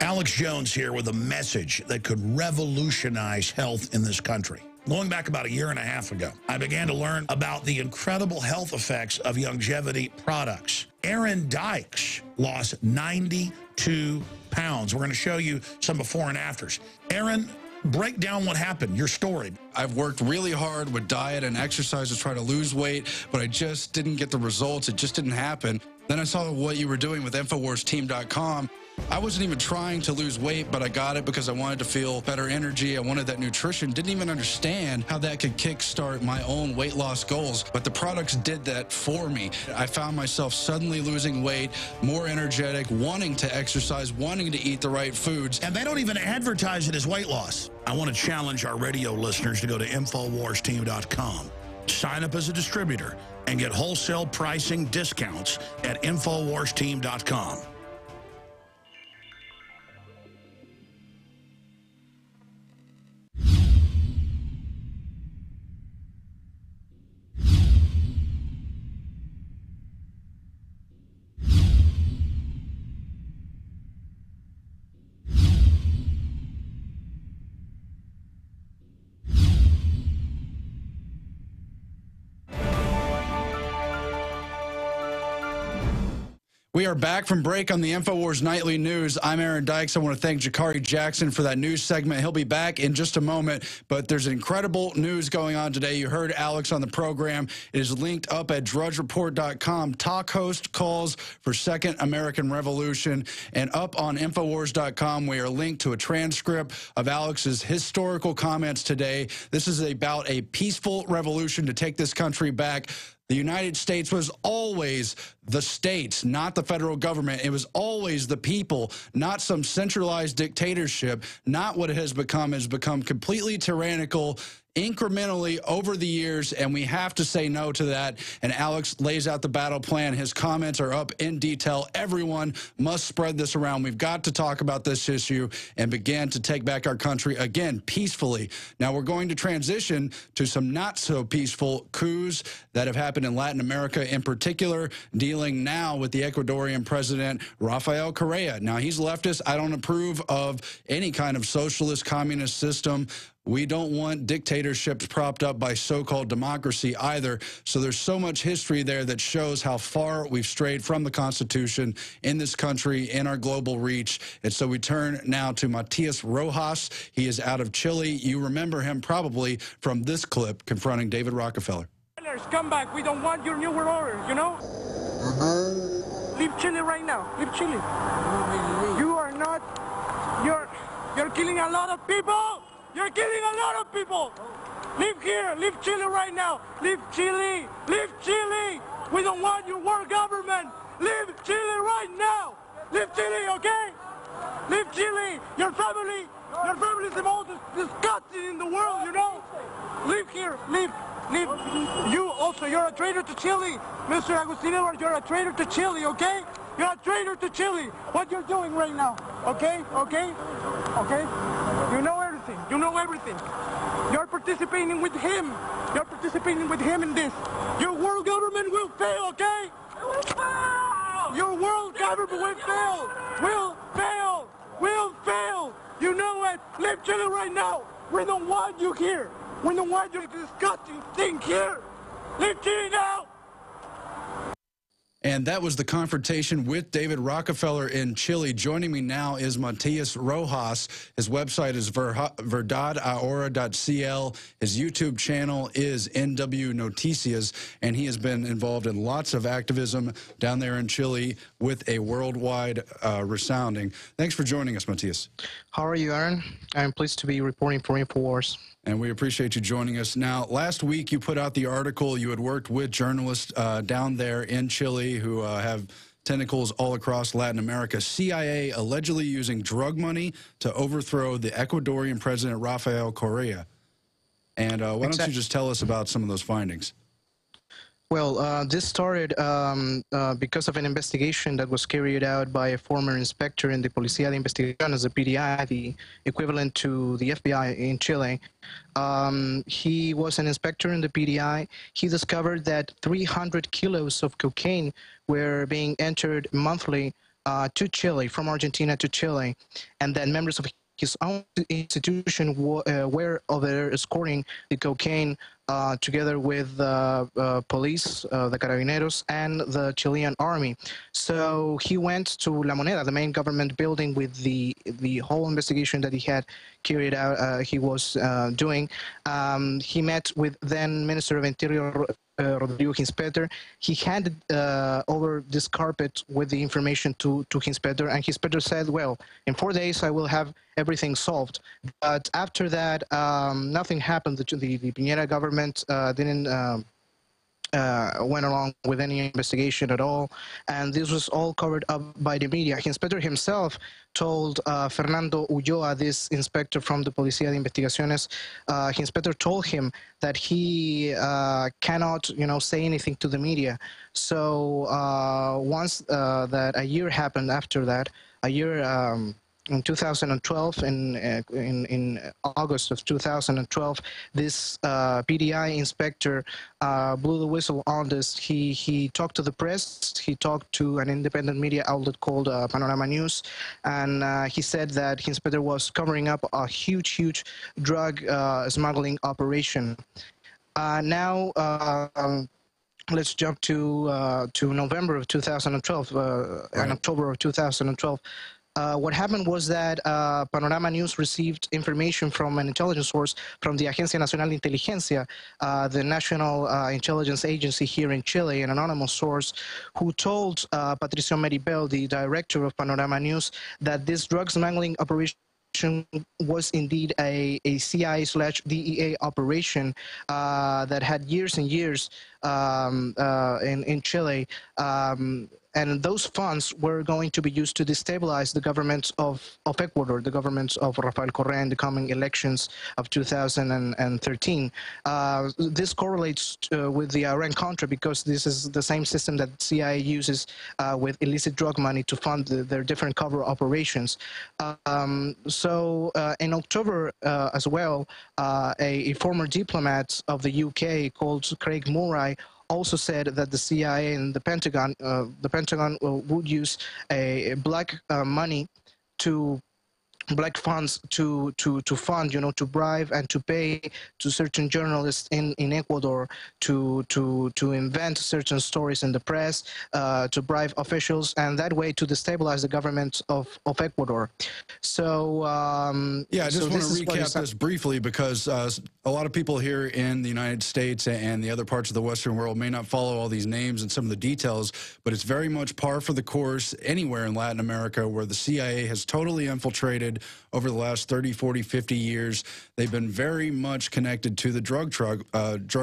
Speaker 3: Alex Jones here with a message that could revolutionize health in this country. Going back about a year and a half ago, I began to learn about the incredible health effects of longevity products. Aaron Dykes lost 92 pounds. We're going to show you some before and afters. Aaron, break down what happened, your story.
Speaker 7: I've worked really hard with diet and exercise to try to lose weight, but I just didn't get the results. It just didn't happen. Then I saw what you were doing with InfoWarsTeam.com. I wasn't even trying to lose weight, but I got it because I wanted to feel better energy. I wanted that nutrition. Didn't even understand how that could kickstart my own weight loss goals, but the products did that for me. I found myself suddenly losing weight, more energetic, wanting to exercise, wanting to eat the right foods.
Speaker 3: And they don't even advertise it as weight loss. I want to challenge our radio listeners to go to InfoWarsTeam.com. Sign up as a distributor and get wholesale pricing discounts at InfoWarsTeam.com.
Speaker 7: We are back from break on the InfoWars Nightly News. I'm Aaron Dykes. I want to thank Jakari Jackson for that news segment. He'll be back in just a moment, but there's incredible news going on today. You heard Alex on the program. It is linked up at drudgereport.com. Talk host calls for Second American Revolution. And up on InfoWars.com, we are linked to a transcript of Alex's historical comments today. This is about a peaceful revolution to take this country back. The United States was always the states, not the federal government. It was always the people, not some centralized dictatorship, not what it has become completely tyrannical, incrementally over the years, and we have to say no to that. And Alex lays out the battle plan. His comments are up in detail. Everyone must spread this around. We've got to talk about this issue and begin to take back our country, again, peacefully. Now, we're going to transition to some not-so-peaceful coups that have happened in Latin America in particular, dealing now with the Ecuadorian president, Rafael Correa. Now, he's leftist. I don't approve of any kind of socialist communist system. We don't want dictatorships propped up by so-called democracy either. So there's so much history there that shows how far we've strayed from the Constitution in this country, in our global reach. And so we turn now to Mateus Rojas. He is out of Chile. You remember him probably from this clip confronting David Rockefeller.
Speaker 8: Come back. We don't want your new world order, you know? Leave Chile right now. Leave Chile. You are not... You're killing a lot of people! You're killing a lot of people! Leave here! Leave Chile right now! Leave Chile! Leave Chile! We don't want your world government! Leave Chile right now! Leave Chile, okay? Leave Chile! Your family is the most disgusting in the world, you know? Leave here! Leave! Leave! You also, you're a traitor to Chile! Mr. Agustin, you're a traitor to Chile, okay? You're a traitor to Chile! What you're doing right now, okay? Okay? Okay? You know everything. You know everything. You're participating with him. You're participating with him in this. Your world government will fail, okay? It will fail! Your world government will fail! Will fail! Will fail! You know it! Leave Chile right now! We don't want you here! We don't want your disgusting thing here! Leave Chile now!
Speaker 7: And that was the confrontation with David Rockefeller in Chile. Joining me now is Matias Rojas. His website is verdadahora.cl. His YouTube channel is NW Noticias, and he has been involved in lots of activism down there in Chile with a worldwide resounding. Thanks for joining us, Matias.
Speaker 9: How are you, Aaron? I'm pleased to be reporting for INFOWARS.
Speaker 7: And we appreciate you joining us. Now, last week you put out the article. You had worked with journalists down there in Chile who have tentacles all across Latin America. CIA allegedly using drug money to overthrow the Ecuadorian president, Rafael Correa. And why don't you just tell us about some of those findings?
Speaker 9: Well, this started because of an investigation that was carried out by a former inspector in the Policía de Investigaciones, the PDI, the equivalent to the FBI in Chile. He was an inspector in the PDI. He discovered that 300 kilos of cocaine were being entered monthly to Chile, from Argentina to Chile, and that members of his own institution were over there escorting the cocaine together with police, the Carabineros, and the Chilean army. So he went to La Moneda, the main government building, with the whole investigation that he had carried out, he was doing. He met with then Minister of Interior, Rodrigo Hinspeter. He handed over this carpet with the information to Hinspeter, and Hinspeter said, well, in 4 days I will have everything solved. But after that, nothing happened. The Piñera government didn't went along with any investigation at all, and this was all covered up by the media. Hinspeter himself told Fernando Ulloa, this inspector from the Policía de Investigaciones, Hinspeter told him that he cannot, say anything to the media. So once that a year happened after that, a year in 2012, in August of 2012, this PDI inspector blew the whistle on this. He talked to the press. He talked to an independent media outlet called Panorama News, and he said that Hinspeter was covering up a huge drug smuggling operation. Now, let's jump to November of 2012, and October of 2012. What happened was that Panorama News received information from an intelligence source from the Agencia Nacional de Inteligencia, the national intelligence agency here in Chile, an anonymous source, who told Patricio Meribel, the director of Panorama News, that this drug smuggling operation was indeed a CIA/DEA operation that had years and years in Chile. And those funds were going to be used to destabilize the government of Ecuador, the government of Rafael Correa in the coming elections of 2013. This correlates with the Iran-Contra because this is the same system that CIA uses with illicit drug money to fund their different cover operations. So in October as well, a former diplomat of the UK called Craig Murray also said that the CIA and the Pentagon would use a black money to black funds to fund, to bribe and to pay to certain journalists in Ecuador to invent certain stories in the press, to bribe officials, and that way to destabilize the government of Ecuador. So
Speaker 7: yeah, I just want to recap this briefly because a lot of people here in the United States and the other parts of the Western world may not follow all these names and some of the details, but it's very much par for the course anywhere in Latin America where the CIA has totally infiltrated over the last 30, 40, 50 years. They've been very much connected to the drug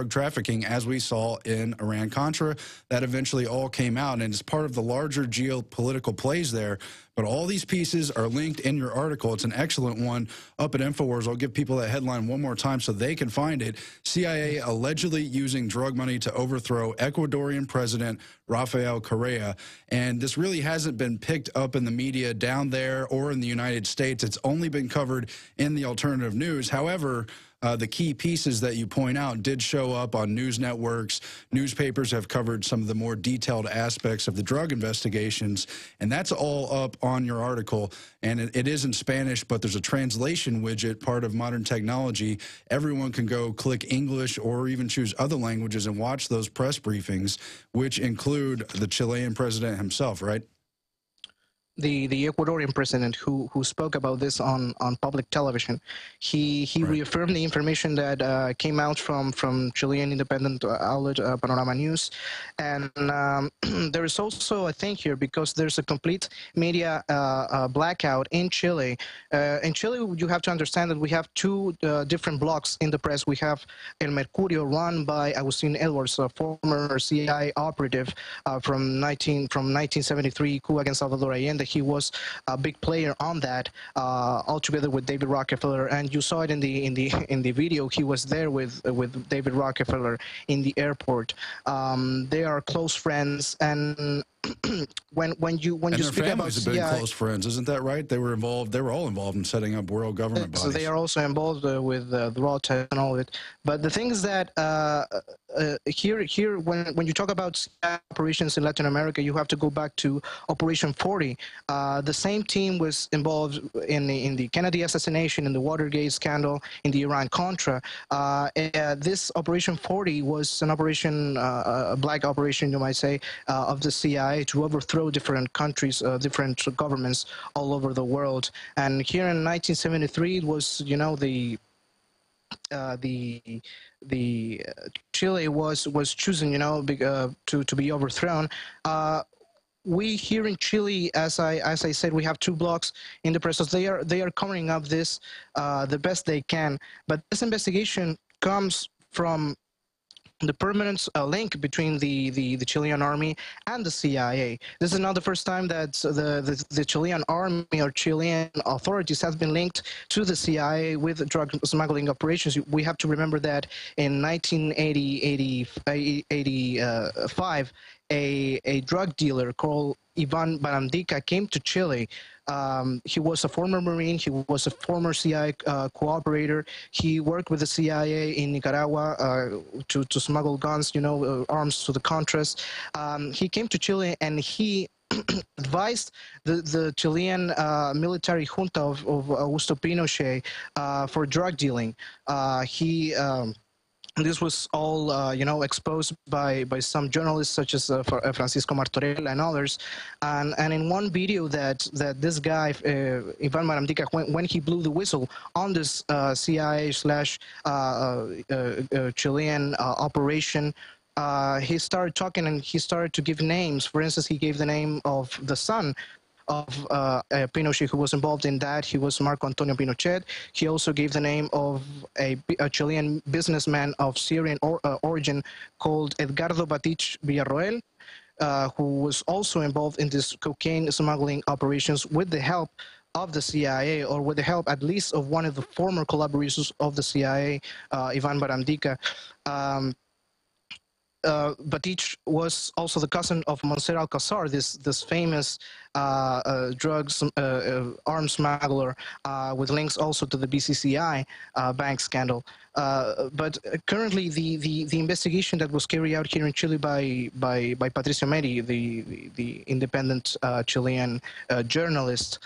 Speaker 7: trafficking, as we saw in Iran-Contra. That eventually all came out, and it's part of the larger geopolitical plays there. But all these pieces are linked in your article. It's an excellent one up at INFOWARS. I'll give people that headline one more time so they can find it. CIA allegedly using drug money to overthrow Ecuadorian President Rafael Correa. And this really hasn't been picked up in the media down there or in the United States. It's only been covered in the alternative news. However, the key pieces that you point out did show up on news networks. Newspapers have covered some of the more detailed aspects of the drug investigations, and that's all up on your article. And it is in Spanish, but there's a translation widget, part of modern technology. Everyone can go click English or even choose other languages and watch those press briefings, which include the Chilean president himself, right?
Speaker 9: The Ecuadorian president who spoke about this on public television, he reaffirmed the information that came out from Chilean independent outlet Panorama News, and there is also a thing here because there's a complete media blackout in Chile. In Chile, you have to understand that we have two different blocks in the press. We have El Mercurio, run by Agustin Edwards, a former CIA operative from 1973 coup against Salvador Allende. He was a big player on that, all together with David Rockefeller, and you saw it in the video. He was there with David Rockefeller in the airport. They are close friends, and when you speak about
Speaker 7: have been close friends, isn't that right? They were involved. They were all involved in setting up world government bodies.
Speaker 9: So they are also involved with the raw test and all of it. But the thing is that here when you talk about operations in Latin America, you have to go back to Operation 40. The same team was involved in the Kennedy assassination, in the Watergate scandal, in the Iran-Contra. This Operation 40 was an operation, a black operation, you might say, of the CIA to overthrow different countries, different governments all over the world. And here in 1973, it was, you know, the Chile was chosen, you know, to be overthrown. We here in Chile, as I said, we have two blocks in the press. So they are covering up this the best they can. But this investigation comes from the permanent link between the Chilean army and the CIA. This is not the first time that the Chilean army or Chilean authorities have been linked to the CIA with drug smuggling operations. We have to remember that in 1985, a drug dealer called Ivan Barandika came to Chile. He was a former Marine. He was a former CIA cooperator. He worked with the CIA in Nicaragua to smuggle guns, you know, arms to the Contras. He came to Chile and he advised the Chilean military junta of Augusto Pinochet for drug dealing. This was all, you know, exposed by some journalists such as Francisco Martorell and others. And in one video that this guy, Ivan Barandika, when he blew the whistle on this CIA/Chilean operation, he started talking and he started to give names. For instance, he gave the name of the son of Pinochet who was involved in that. He was Marco Antonio Pinochet. He also gave the name of a Chilean businessman of Syrian origin called Edgardo Batich Villarroel, who was also involved in this cocaine smuggling operations with the help of the CIA, or with the help at least of one of the former collaborators of the CIA, Ivan Barandika. Batich was also the cousin of Monser Alcazar, this famous drugs arms smuggler with links also to the BCCI bank scandal. But currently, the investigation that was carried out here in Chile by Patricio Meri, the independent Chilean journalist,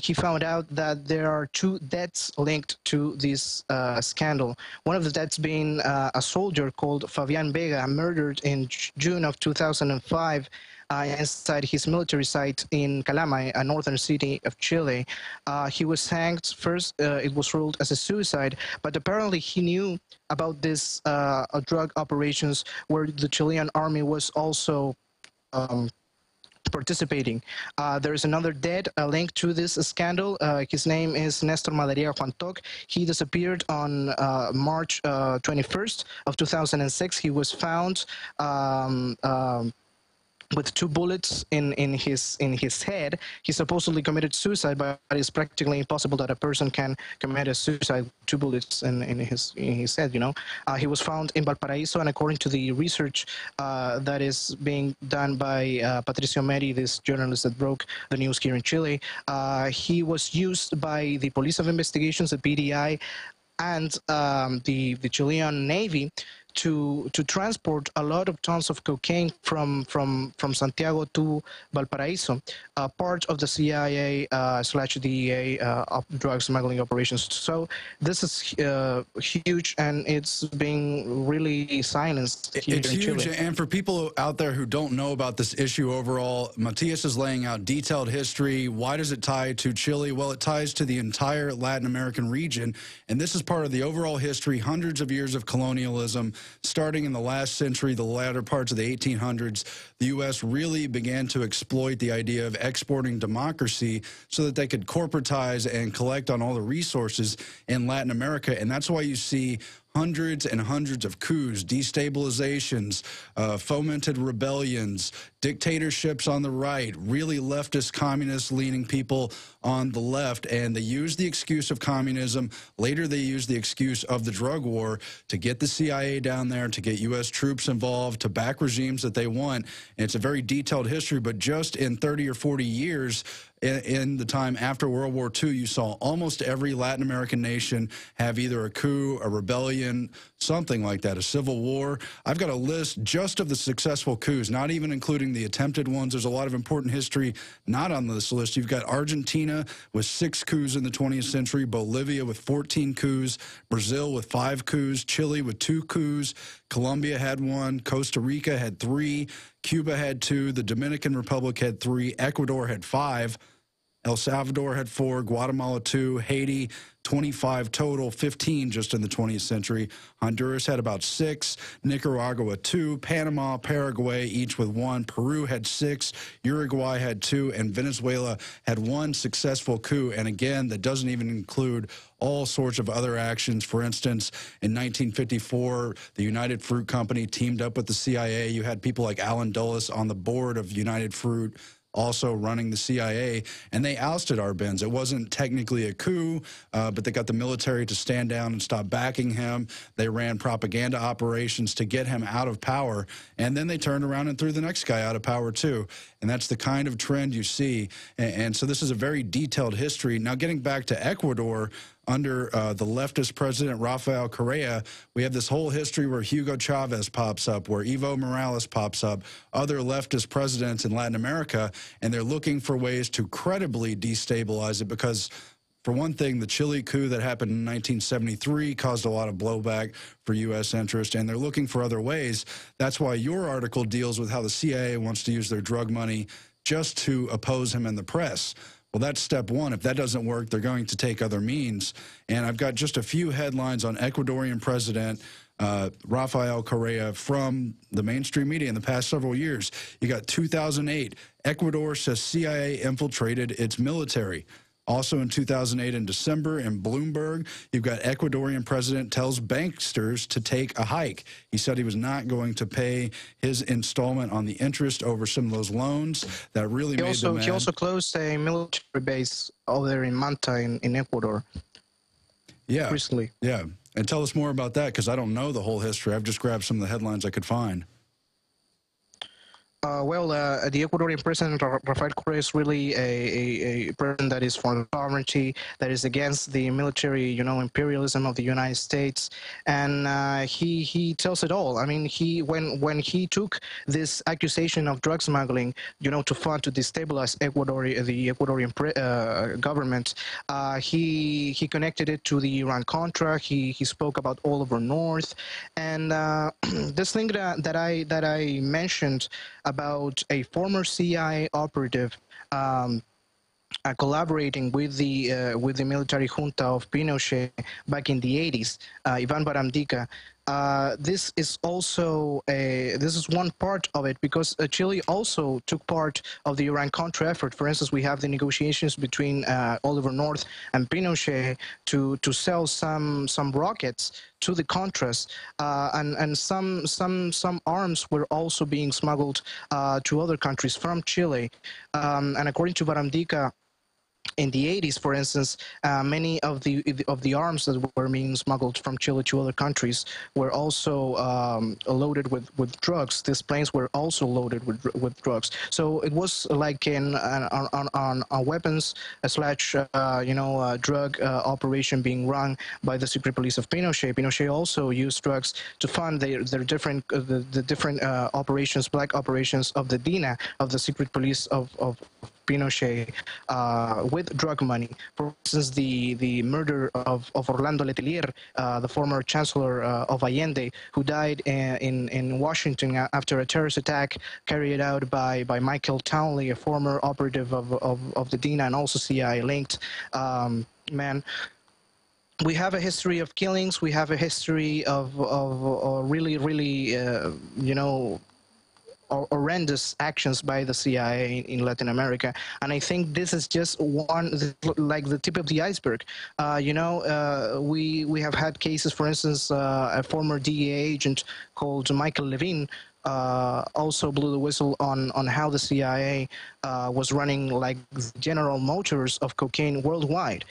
Speaker 9: he found out that there are two deaths linked to this scandal. One of the deaths being a soldier called Fabian Vega, murdered in June of 2005 inside his military site in Calama, a northern city of Chile. He was hanged. First, it was ruled as a suicide, but apparently he knew about this drug operations where the Chilean army was also participating. There is another dead linked to this scandal. His name is Nestor Madariaga Juan Toc. He disappeared on March 21st of 2006. He was found with 2 bullets in his head. He supposedly committed suicide, but it's practically impossible that a person can commit a suicide with 2 bullets in his head, you know. He was found in Valparaiso, and according to the research that is being done by Patricio Meri, this journalist that broke the news here in Chile, he was used by the Police of Investigations, the PDI, and the Chilean Navy to transport a lot of tons of cocaine from Santiago to Valparaiso, part of the CIA / DEA drug smuggling operations. So this is huge, and it's being really silenced here
Speaker 7: It's
Speaker 9: in
Speaker 7: huge,
Speaker 9: Chile.
Speaker 7: and for people out there who don't know about this issue overall, Matias is laying out detailed history. Why does it tie to Chile? Well, it ties to the entire Latin American region, and this is part of the overall history, hundreds of years of colonialism. Starting in the last century, the latter parts of the 1800s, the U.S. really began to exploit the idea of exporting democracy so that they could corporatize and collect on all the resources in Latin America. And that's why you see hundreds and hundreds of coups, destabilizations, fomented rebellions, dictatorships on the right, really leftist, communist-leaning people on the left, and they use the excuse of communism. Later, they use the excuse of the drug war to get the CIA down there, to get U.S. troops involved, to back regimes that they want. And it's a very detailed history, but just in 30 or 40 years, in the time after World War II, you saw almost every Latin American nation have either a coup, a rebellion, something like that, a civil war. I've got a list just of the successful coups, not even including the attempted ones. There's a lot of important history not on this list. You've got Argentina with 6 coups in the 20th century, Bolivia with 14 coups, Brazil with 5 coups, Chile with 2 coups, Colombia had 1, Costa Rica had 3, Cuba had 2, the Dominican Republic had 3, Ecuador had 5, El Salvador had 4, Guatemala 2, Haiti 25 total, 15 just in the 20th century. Honduras had about 6, Nicaragua 2, Panama, Paraguay each with 1, Peru had 6, Uruguay had 2, and Venezuela had 1 successful coup. And again, that doesn't even include all sorts of other actions. For instance, in 1954, the United Fruit Company teamed up with the CIA. You had people like Alan Dulles on the board of United Fruit, also running the CIA, and they ousted Arbenz. It wasn't technically a coup, but they got the military to stand down and stop backing him. They ran propaganda operations to get him out of power, and then they turned around and threw the next guy out of power too. And that's the kind of trend you see. And so this is a very detailed history. Now, getting back to Ecuador, under the leftist president, Rafael Correa, we have this whole history where Hugo Chavez pops up, where Evo Morales pops up, other leftist presidents in Latin America, and they're looking for ways to credibly destabilize it because, for one thing, the Chile coup that happened in 1973 caused a lot of blowback for U.S. interest, and they're looking for other ways. That's why your article deals with how the CIA wants to use their drug money just to oppose him in the press. Well, that's step one. If that doesn't work, they're going to take other means. And I've got just a few headlines on Ecuadorian President Rafael Correa from the mainstream media in the past several years. You got 2008, Ecuador says CIA infiltrated its military. Also in 2008 in December in Bloomberg, you've got Ecuadorian president tells banksters to take a hike. He said he was not going to pay his installment on the interest over some of those loans. That really made them mad.
Speaker 9: He also closed a military base over there in Manta in Ecuador.
Speaker 7: Yeah.
Speaker 9: Recently.
Speaker 7: Yeah. And tell us more about that, because I don't know the whole history. I've just grabbed some of the headlines I could find.
Speaker 9: The Ecuadorian president, Rafael Correa, is really a president that is for sovereignty, that is against the military, imperialism of the United States, and he tells it all. I mean, when he took this accusation of drug smuggling, to destabilize the Ecuadorian government, he connected it to the Iran-Contra. He spoke about Oliver North, and this thing that I mentioned about a former CIA operative collaborating with the military junta of Pinochet back in the 80s, Ivan Baramdica. This is one part of it, because Chile also took part of the Iran-Contra effort. For instance, we have the negotiations between Oliver North and Pinochet to sell some rockets to the Contras, and some arms were also being smuggled to other countries from Chile. And according to Baramdica, in the 80s, for instance, many of the arms that were being smuggled from Chile to other countries were also loaded with drugs. These planes were also loaded with drugs. So it was like on a weapons slash drug operation being run by the secret police of Pinochet. Pinochet also used drugs to fund their different different operations, black operations of the DINA, of the secret police of Pinochet, with drug money. For instance, the murder of Orlando Letelier, the former chancellor of Allende, who died in Washington after a terrorist attack carried out by Michael Townley, a former operative of the DINA and also CIA linked man. We have a history of killings. We have a history of really horrendous actions by the CIA in Latin America, and I think this is just one, like the tip of the iceberg. We have had cases, for instance, a former DEA agent called Michael Levine also blew the whistle on how the CIA was running like General Motors of cocaine worldwide.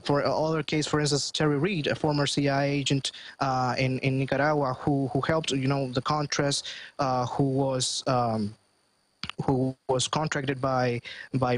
Speaker 9: For other case, for instance, Terry Reid, a former CIA agent in Nicaragua, who helped the Contras, who was contracted by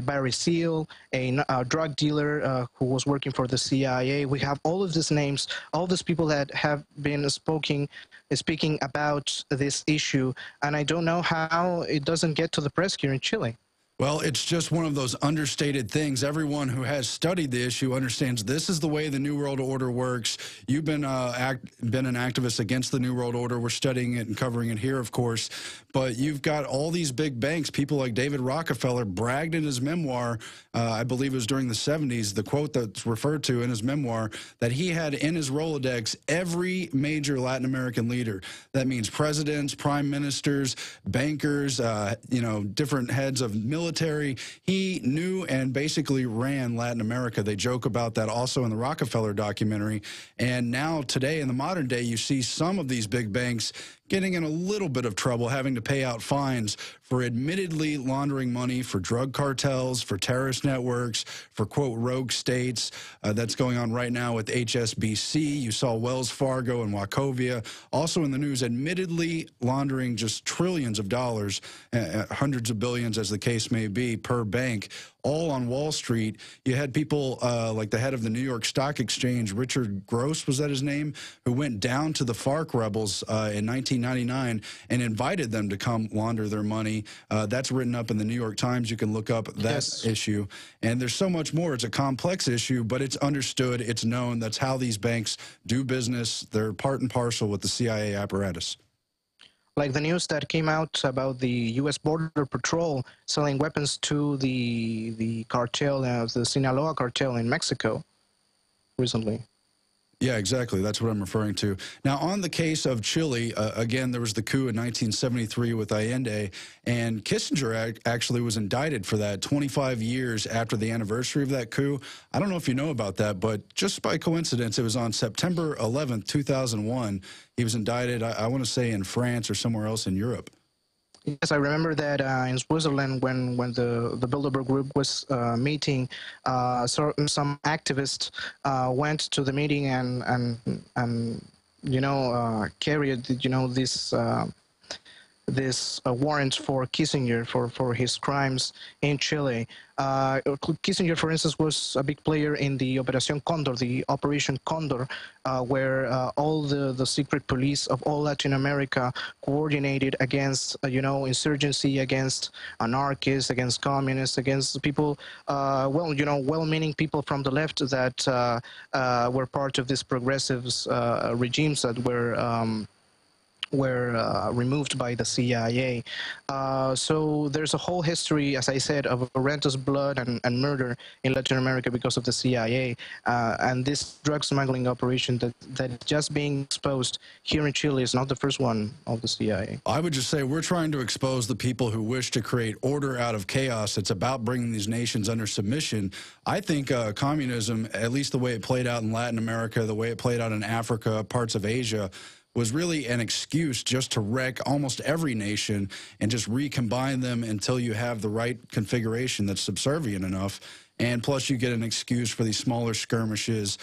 Speaker 9: Barry Seal, a drug dealer who was working for the CIA. We have all of these names, all these people that have been speaking about this issue, and I don't know how it doesn't get to the press here in Chile.
Speaker 7: Well, it's just one of those understated things. Everyone who has studied the issue understands this is the way the New World Order works. You've been an activist against the New World Order. We're studying it and covering it here, of course. But you've got all these big banks. People like David Rockefeller bragged in his memoir, I believe it was during the 70s, the quote that's referred to in his memoir, that he had in his Rolodex every major Latin American leader. That means presidents, prime ministers, bankers, different heads of military. He knew and basically ran Latin America. They joke about that also in the Rockefeller documentary. And now today in the modern day, you see some of these big banks getting in a little bit of trouble, having to pay out fines for admittedly laundering money for drug cartels, for terrorist networks, for, quote, rogue states. That's going on right now with HSBC. You saw Wells Fargo and Wachovia. Also in the news, admittedly laundering just trillions of dollars, hundreds of billions as the case may be, per bank, all on Wall Street. You had people like the head of the New York Stock Exchange, Richard Gross, was that his name, who went down to the FARC rebels in 1999 and invited them to come launder their money. That's written up in the New York Times. You can look up that issue. And there's so much more. It's a complex issue, but it's understood. It's known. That's how these banks do business. They're part and parcel with the CIA apparatus.
Speaker 9: Like the news that came out about the U.S. Border Patrol selling weapons to the cartel, the Sinaloa cartel in Mexico recently.
Speaker 7: Yeah, exactly. That's what I'm referring to. Now, on the case of Chile, again, there was the coup in 1973 with Allende, and Kissinger actually was indicted for that 25 years after the anniversary of that coup. I don't know if you know about that, but just by coincidence, it was on September 11th, 2001. He was indicted, I want to say, in France or somewhere else in Europe.
Speaker 9: Yes, I remember that in Switzerland when the Bilderberg group was meeting, some activists went to the meeting and carried this warrant for Kissinger for his crimes in Chile. Kissinger, for instance, was a big player in the Operación Condor, the Operation Condor, where all the secret police of all Latin America coordinated against, insurgency, against anarchists, against communists, against people, well-meaning people from the left that were part of these progressive regimes that were removed by the CIA. So there's a whole history, as I said, of horrendous blood and murder in Latin America because of the CIA. And this drug smuggling operation that just being exposed here in Chile is not the first one of the CIA.
Speaker 7: I would just say we're trying to expose the people who wish to create order out of chaos. It's about bringing these nations under submission. I think communism, at least the way it played out in Latin America, the way it played out in Africa, parts of Asia, was really an excuse just to wreck almost every nation and just recombine them until you have the right configuration that's subservient enough. And plus, you get an excuse for these smaller skirmishes,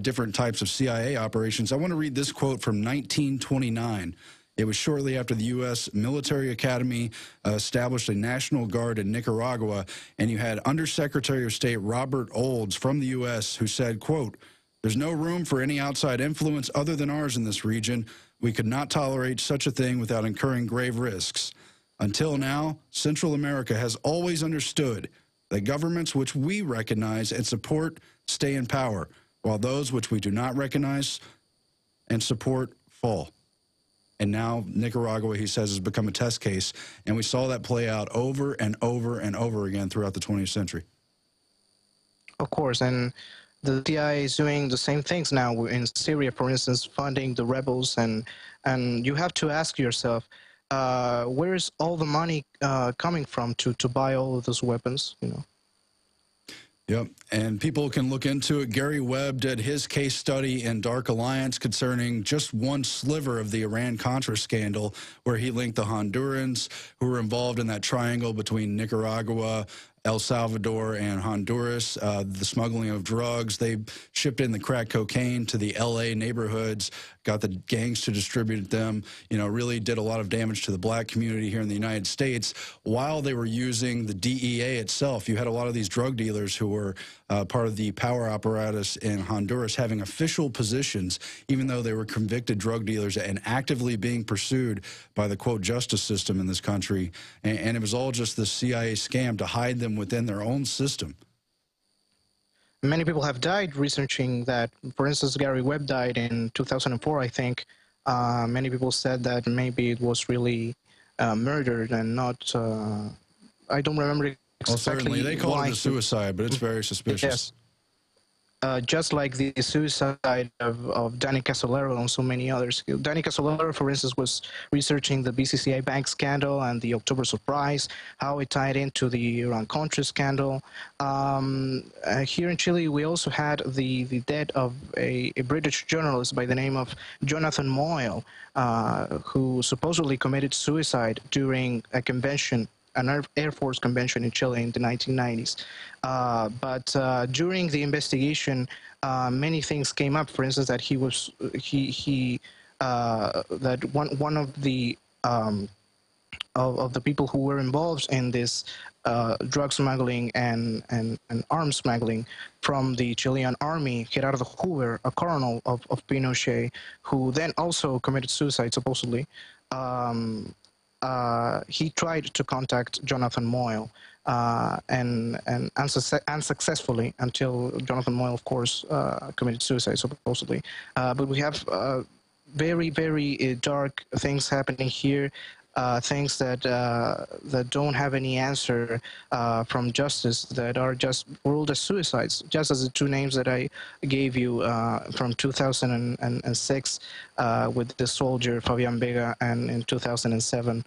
Speaker 7: different types of CIA operations. I want to read this quote from 1929. It was shortly after the U.S. Military Academy established a National Guard in Nicaragua, and you had Undersecretary of State Robert Olds from the U.S. who said, quote, "There's no room for any outside influence other than ours in this region. We could not tolerate such a thing without incurring grave risks. Until now, Central America has always understood that governments which we recognize and support stay in power, while those which we do not recognize and support fall." And now Nicaragua, he says, has become a test case. And we saw that play out over and over and over again throughout the 20th century.
Speaker 9: Of course, and the CIA is doing the same things now in Syria, for instance, funding the rebels. And you have to ask yourself, where is all the money coming from to buy all of those weapons, you know?
Speaker 7: Yep, and people can look into it. Gary Webb did his case study in Dark Alliance concerning just one sliver of the Iran-Contra scandal, where he linked the Hondurans who were involved in that triangle between Nicaragua, El Salvador, and Honduras, the smuggling of drugs. They shipped in the crack cocaine to the L.A. neighborhoods, got the gangs to distribute them, you know, really did a lot of damage to the black community here in the United States while they were using the DEA itself. You had a lot of these drug dealers who were part of the power apparatus in Honduras having official positions, even though they were convicted drug dealers and actively being pursued by the, quote, justice system in this country. And it was all just the CIA scam to hide them within their own system.
Speaker 9: Many people have died researching that. For instance, Gary Webb died in 2004, I think. Many people said that maybe it was really murdered and not, I don't remember exactly.
Speaker 7: Well, certainly, they call it a suicide, but it's very suspicious.
Speaker 9: Yes. Just like the suicide of Danny Casolaro and so many others. Danny Casolaro, for instance, was researching the BCCI bank scandal and the October surprise, how it tied into the Iran-Contra scandal. Here in Chile, we also had the death of a British journalist by the name of Jonathan Moyle, who supposedly committed suicide during a convention, an Air Force convention in Chile in the 1990s. But during the investigation, many things came up. For instance, that he was that one of the people who were involved in this drug smuggling and arms smuggling from the Chilean army, Gerardo Hoover, a colonel of Pinochet, who then also committed suicide supposedly. He tried to contact Jonathan Moyle and unsuccessfully until Jonathan Moyle, of course, committed suicide supposedly. But we have very, very dark things happening here. Things that don't have any answer from justice, that are just ruled as suicides, just as the two names that I gave you from 2006 with the soldier Fabian Vega, and in 2007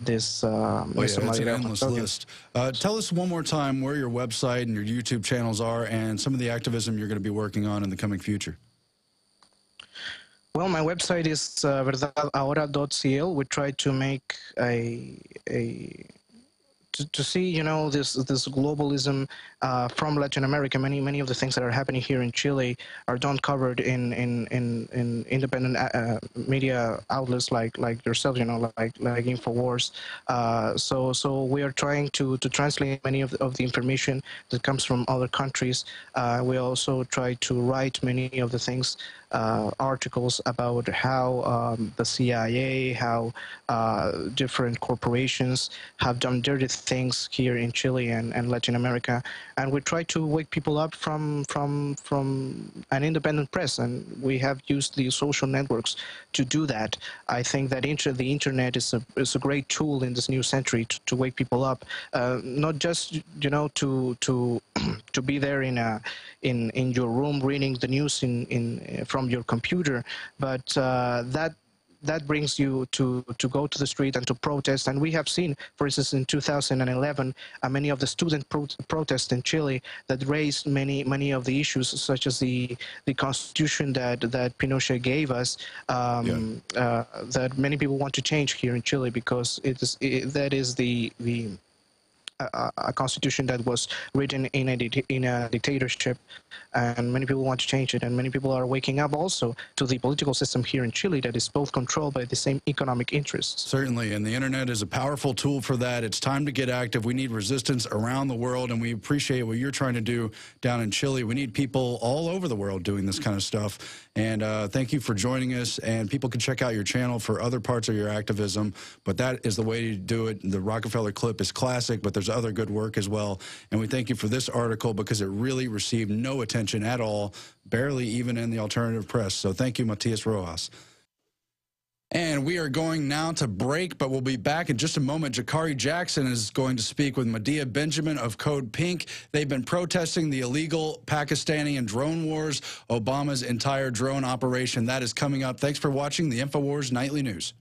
Speaker 9: this
Speaker 7: it's an endless list. Tell us one more time where your website and your YouTube channels are and some of the activism you're going to be working on in the coming future.
Speaker 9: Well, my website is verdadahora.cl. We try to make to see, you know, this globalism from Latin America. Many of the things that are happening here in Chile are done covered in independent media outlets like yourself, you know, like INFOWARS. So we are trying to translate many of the information that comes from other countries. We also try to write many of the things, articles about how the CIA, how different corporations have done dirty things here in Chile and Latin America, and we try to wake people up from an independent press, and we have used the social networks to do that. I think that the internet is a great tool in this new century to wake people up, not just, you know, to be there in your room reading the news from your computer, but that brings you to go to the street and to protest. And we have seen, for instance, in 2011, many of the student protests in Chile that raised many of the issues, such as the constitution that Pinochet gave us, that many people want to change here in Chile, because that is the a constitution that was written in a dictatorship, and many people want to change it, and many people are waking up also to the political system here in Chile that is both controlled by the same economic interests.
Speaker 7: Certainly, and the internet is a powerful tool for that. It's time to get active. We need resistance around the world, and we appreciate what you're trying to do down in Chile. We need people all over the world doing this kind of stuff, and thank you for joining us, and people can check out your channel for other parts of your activism, but that is the way to do it. The Rockefeller clip is classic, but there's other good work as well, and we thank you for this article because it really received no attention at all, barely even in the alternative press. So thank you, Matias Rojas. And we are going now to break, but we'll be back in just a moment. Jakari Jackson is going to speak with Medea Benjamin of Code Pink. They've been protesting the illegal Pakistani and drone wars, Obama's entire drone operation. That is coming up. Thanks for watching the INFOWARS Nightly News.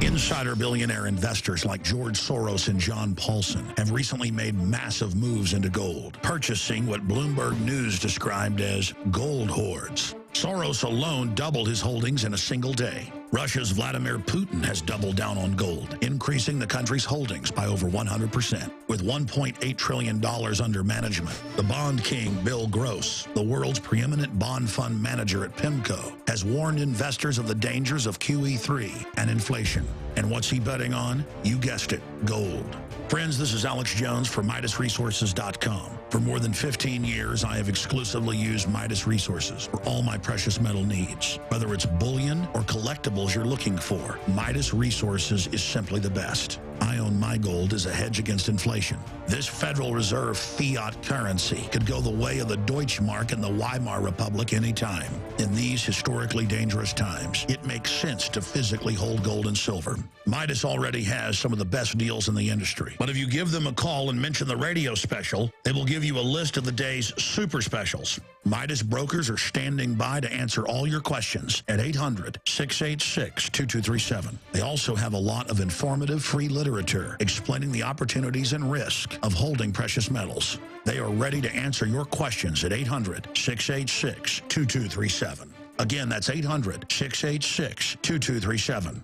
Speaker 10: Insider billionaire investors like George Soros and John Paulson have recently made massive moves into gold, purchasing what Bloomberg News described as gold hoards. Soros alone doubled his holdings in a single day. Russia's Vladimir Putin has doubled down on gold, increasing the country's holdings by over 100%. With $1.8 trillion under management, the bond king Bill Gross, the world's preeminent bond fund manager at PIMCO, has warned investors of the dangers of QE3 and inflation. And what's he betting on? You guessed it, gold. Friends, this is Alex Jones for MidasResources.com. For more than 15 years, I have exclusively used Midas Resources for all my precious metal needs. Whether it's bullion or collectibles you're looking for, Midas Resources is simply the best. I own my gold as a hedge against inflation. This Federal Reserve fiat currency could go the way of the Deutschmark and the Weimar Republic anytime. In these historically dangerous times, it makes sense to physically hold gold and silver. Midas already has some of the best deals in the industry. But if you give them a call and mention the radio special, they will give you a list of the day's super specials. Midas brokers are standing by to answer all your questions at 800-686-2237. They also have a lot of informative free literature explaining the opportunities and risk of holding precious metals. They are ready to answer your questions at 800-686-2237. Again, that's 800-686-2237.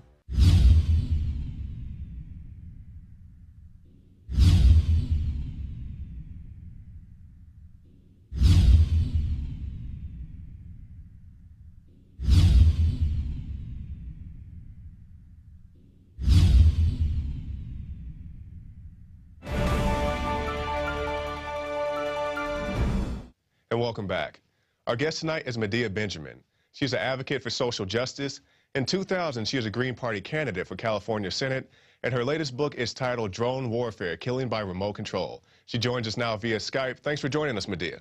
Speaker 1: And welcome back. Our guest tonight is Medea Benjamin. She's an advocate for social justice. In 2000, she was a Green Party candidate for California Senate, and her latest book is titled Drone Warfare, Killing by Remote Control. She joins us now via Skype. Thanks for joining us, Medea.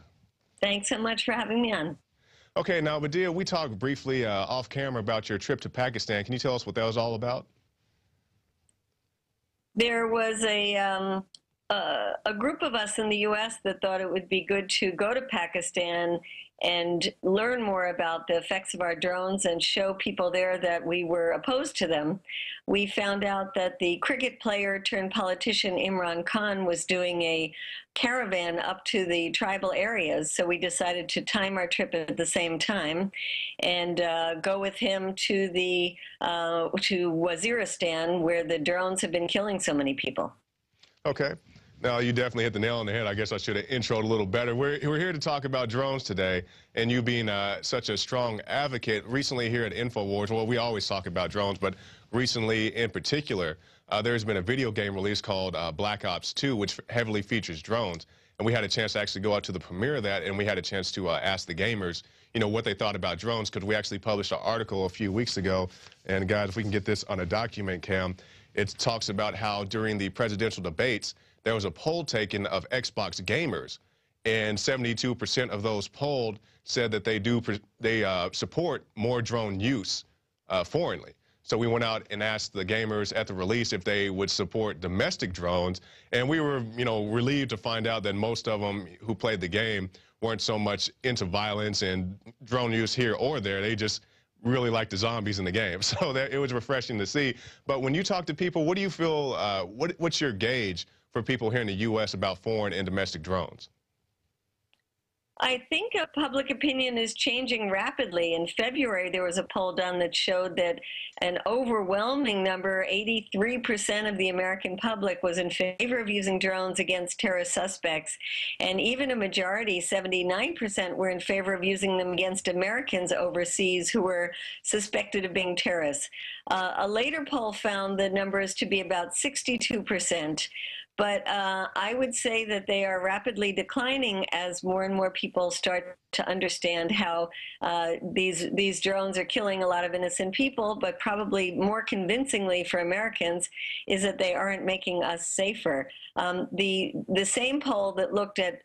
Speaker 11: Thanks so much for having me on.
Speaker 1: Okay, now, Medea, we talked briefly off camera about your trip to Pakistan. Can you tell us what that was all about?
Speaker 11: There was a group of us in the U.S. that thought it would be good to go to Pakistan and learn more about the effects of our drones and show people there that we were opposed to them. We found out that the cricket player turned politician Imran Khan was doing a caravan up to the tribal areas, so we decided to time our trip at the same time and go with him to Waziristan, where the drones have been killing so many people.
Speaker 1: Okay. Now, you definitely hit the nail on the head. I guess I should have introed a little better. We're here to talk about drones today, and you being such a strong advocate. Recently here at INFOWARS, well, we always talk about drones, but recently in particular, there's been a video game release called Black Ops 2, which heavily features drones. And we had a chance to actually go out to the premiere of that, and we had a chance to ask the gamers, you know, what they thought about drones, because we actually published an article a few weeks ago. And guys, if we can get this on a document cam, it talks about how during the presidential debates, there was a poll taken of Xbox gamers, and 72% of those polled said that they support more drone use foreignly. So we went out and asked the gamers at the release if they would support domestic drones, and we were, you know, relieved to find out that most of them who played the game weren't so much into violence and drone use here or there. They just really like the zombies in the game. So it was refreshing to see. But when you talk to people, what do you feel, what's your gauge for people here in the U.S. about foreign and domestic drones?
Speaker 11: I think public opinion is changing rapidly. In February, there was a poll done that showed that an overwhelming number, 83% of the American public, was in favor of using drones against terrorist suspects. And even a majority, 79%, were in favor of using them against Americans overseas who were suspected of being terrorists. A later poll found the numbers to be about 62%. But I would say that they are rapidly declining as more and more people start to understand how these drones are killing a lot of innocent people. But probably more convincingly for Americans is that they aren't making us safer. The same poll that looked at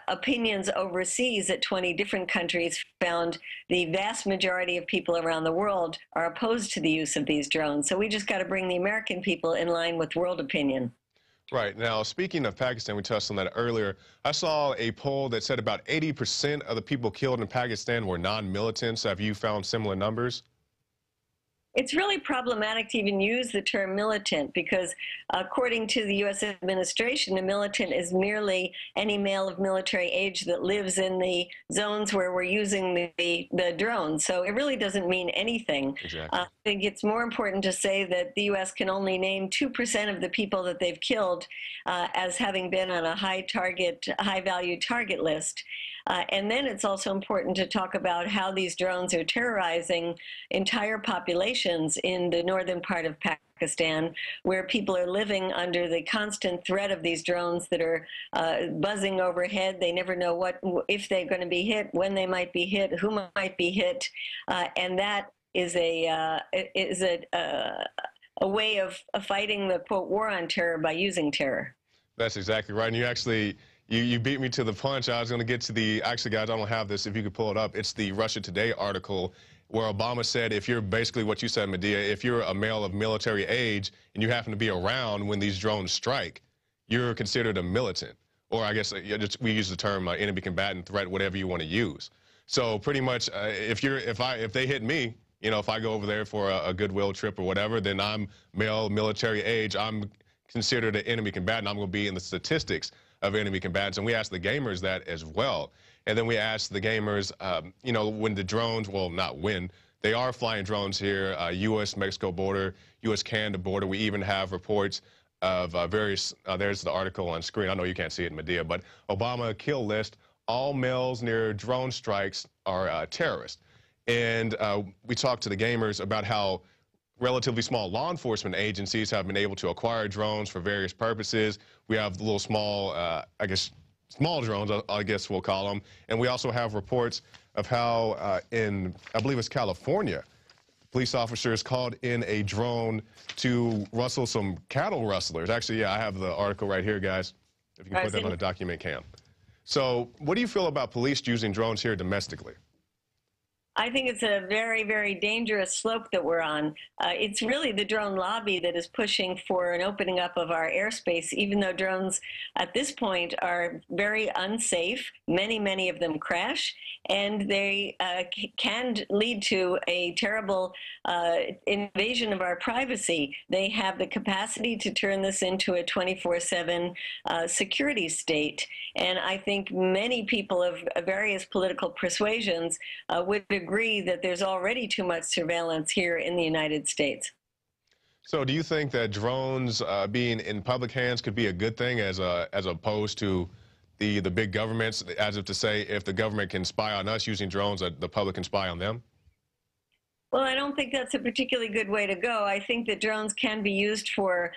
Speaker 11: opinions overseas at 20 different countries found the vast majority of people around the world are opposed to the use of these drones. So we just got to bring the American people in line with world opinion.
Speaker 1: Right. Now, speaking of Pakistan, we touched on that earlier. I saw a poll that said about 80% of the people killed in Pakistan were non-militants. Have you found similar numbers?
Speaker 11: It's really problematic to even use the term militant because, according to the U.S. administration, a militant is merely any male of military age that lives in the zones where we're using the drones. So it really doesn't mean anything.
Speaker 1: Exactly.
Speaker 11: I think it's more important to say that the U.S. can only name 2% of the people that they've killed as having been on a high-value target list. And then it's also important to talk about how these drones are terrorizing entire populations in the northern part of Pakistan, where people are living under the constant threat of these drones that are buzzing overhead. They never know if they're going to be hit, when they might be hit, who might be hit, and that is a way of fighting the, quote, war on terror by using terror.
Speaker 1: That's exactly right. And you actually... You beat me to the punch. I was going to get to the, actually, guys, I don't have this. If you could pull it up, it's the Russia Today article where Obama said if you're basically what you said, Medea, if you're a male of military age and you happen to be around when these drones strike, you're considered a militant. Or I guess we use the term enemy combatant, threat, whatever you want to use. So pretty much if they hit me, you know, if I go over there for a goodwill trip or whatever, then I'm male, military age, I'm considered an enemy combatant. I'm going to be in the statistics of enemy combatants, and we asked the gamers that as well. And then we asked the gamers, you know, when the drones, well, not when, they are flying drones here, U.S.-Mexico border, U.S.-Canada border. We even have reports of various, there's the article on screen. I know you can't see it in Medea, but Obama kill list, all males near drone strikes are terrorists. And we talked to the gamers about how relatively small law enforcement agencies have been able to acquire drones for various purposes. We have the little small, I guess, small drones, I guess we'll call them. And we also have reports of how in, I believe it's California, police officers called in a drone to rustle some cattle rustlers. Actually, yeah, I have the article right here, guys, if you can put that on a document cam. So what do you feel about police using drones here domestically?
Speaker 11: I think it's a very, very dangerous slope that we're on. It's really the drone lobby that is pushing for an opening up of our airspace, even though drones at this point are very unsafe. Many of them crash, and they can lead to a terrible invasion of our privacy. They have the capacity to turn this into a 24/7 security state. And I think many people of various political persuasions would agree that there's already too much surveillance here in the United States.
Speaker 1: So do you think that drones being in public hands could be a good thing as opposed to the big governments, as if to say if the government can spy on us using drones, the public can spy on them?
Speaker 11: Well, I don't think that's a particularly good way to go. I think that drones can be used for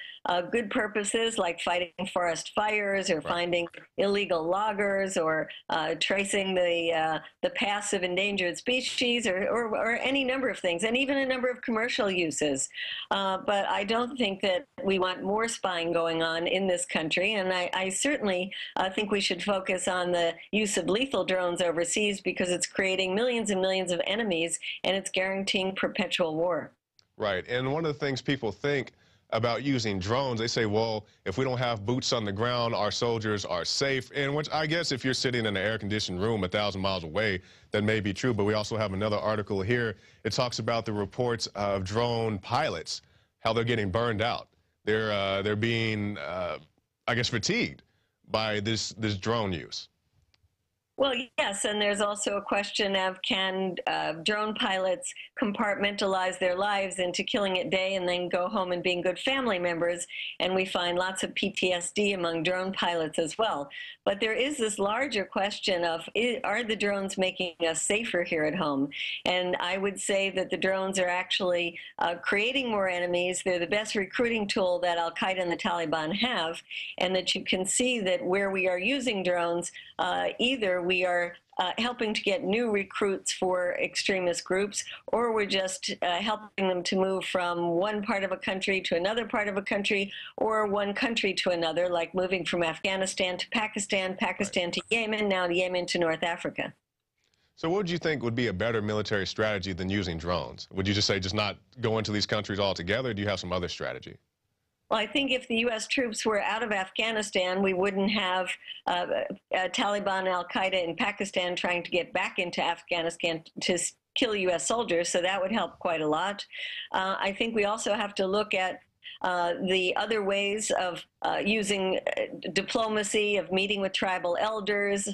Speaker 11: good purposes, like fighting forest fires or finding illegal loggers or tracing the paths of endangered species or any number of things, and even a number of commercial uses. But I don't think that we want more spying going on in this country, and I certainly think we should focus on the use of lethal drones overseas because it's creating millions and millions of enemies, and it's guaranteeing perpetual war.
Speaker 1: Right. And one of the things people think about using drones, they say, well, if we don't have boots on the ground, our soldiers are safe. And which I guess if you're sitting in an air-conditioned room 1,000 miles away, that may be true. But we also have another article here. It talks about the reports of drone pilots, how they're getting burned out. They're being, I guess, fatigued by this drone use.
Speaker 11: Well, yes, and there's also a question of can drone pilots compartmentalize their lives into killing at day and then go home and being good family members, and we find lots of PTSD among drone pilots as well. But there is this larger question of, are the drones making us safer here at home? And I would say that the drones are actually creating more enemies. They're the best recruiting tool that Al-Qaeda and the Taliban have, and that you can see that where we are using drones, either we are helping to get new recruits for extremist groups, or we're just helping them to move from one part of a country to another part of a country, or one country to another, like moving from Afghanistan to Pakistan, Pakistan to Yemen, now Yemen to North Africa.
Speaker 1: So what would you think would be a better military strategy than using drones? Would you just say just not go into these countries altogether, or do you have some other strategy?
Speaker 11: Well, I think if the U.S. troops were out of Afghanistan, we wouldn't have Taliban, al-Qaeda in Pakistan trying to get back into Afghanistan to kill U.S. soldiers, so that would help quite a lot. I think we also have to look at the other ways of using diplomacy, of meeting with tribal elders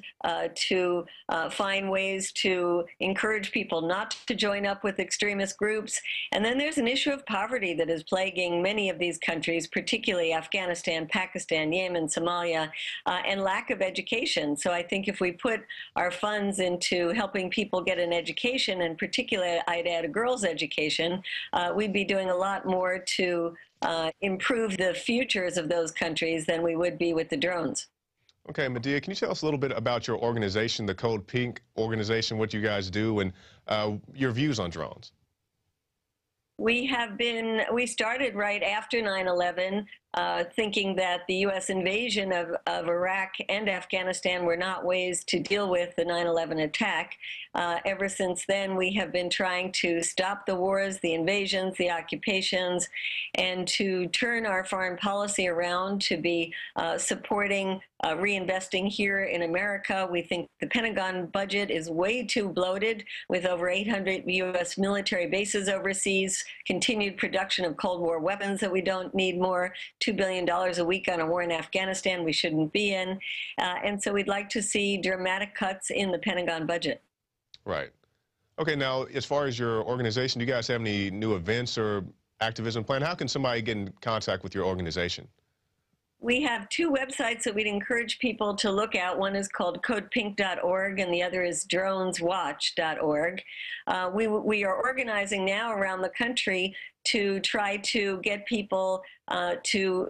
Speaker 11: to find ways to encourage people not to join up with extremist groups. And then there's an issue of poverty that is plaguing many of these countries, particularly Afghanistan, Pakistan, Yemen, Somalia, and lack of education. So I think if we put our funds into helping people get an education, and particularly I'd add a girls' education, we'd be doing a lot more to improve the futures of those countries than we would be with the drones.
Speaker 1: Okay, Medea, can you tell us a little bit about your organization, the Code Pink organization, what you guys do, and your views on drones?
Speaker 11: We started right after 9/11, thinking that the U.S. invasion of Iraq and Afghanistan were not ways to deal with the 9/11 attack. Ever since then, we have been trying to stop the wars, the invasions, the occupations, and to turn our foreign policy around to be supporting reinvesting here in America. We think the Pentagon budget is way too bloated, with over 800 U.S. military bases overseas, continued production of Cold War weapons that we don't need more, $2 billion a week on a war in Afghanistan we shouldn't be in. And so we'd like to see dramatic cuts in the Pentagon budget.
Speaker 1: Right. Okay, now, as far as your organization, do you guys have any new events or activism planned? How can somebody get in contact with your organization?
Speaker 11: We have two websites that we'd encourage people to look at. One is called codepink.org, and the other is droneswatch.org. We are organizing now around the country to try to get people to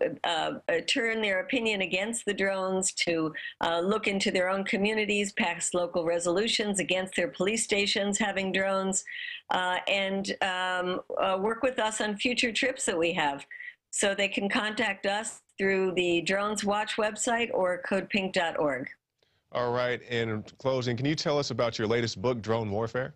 Speaker 11: turn their opinion against the drones, to look into their own communities, pass local resolutions against their police stations having drones, and work with us on future trips that we have. So they can contact us through the Drones Watch website or codepink.org.
Speaker 1: All right. In closing, can you tell us about your latest book, Drone Warfare?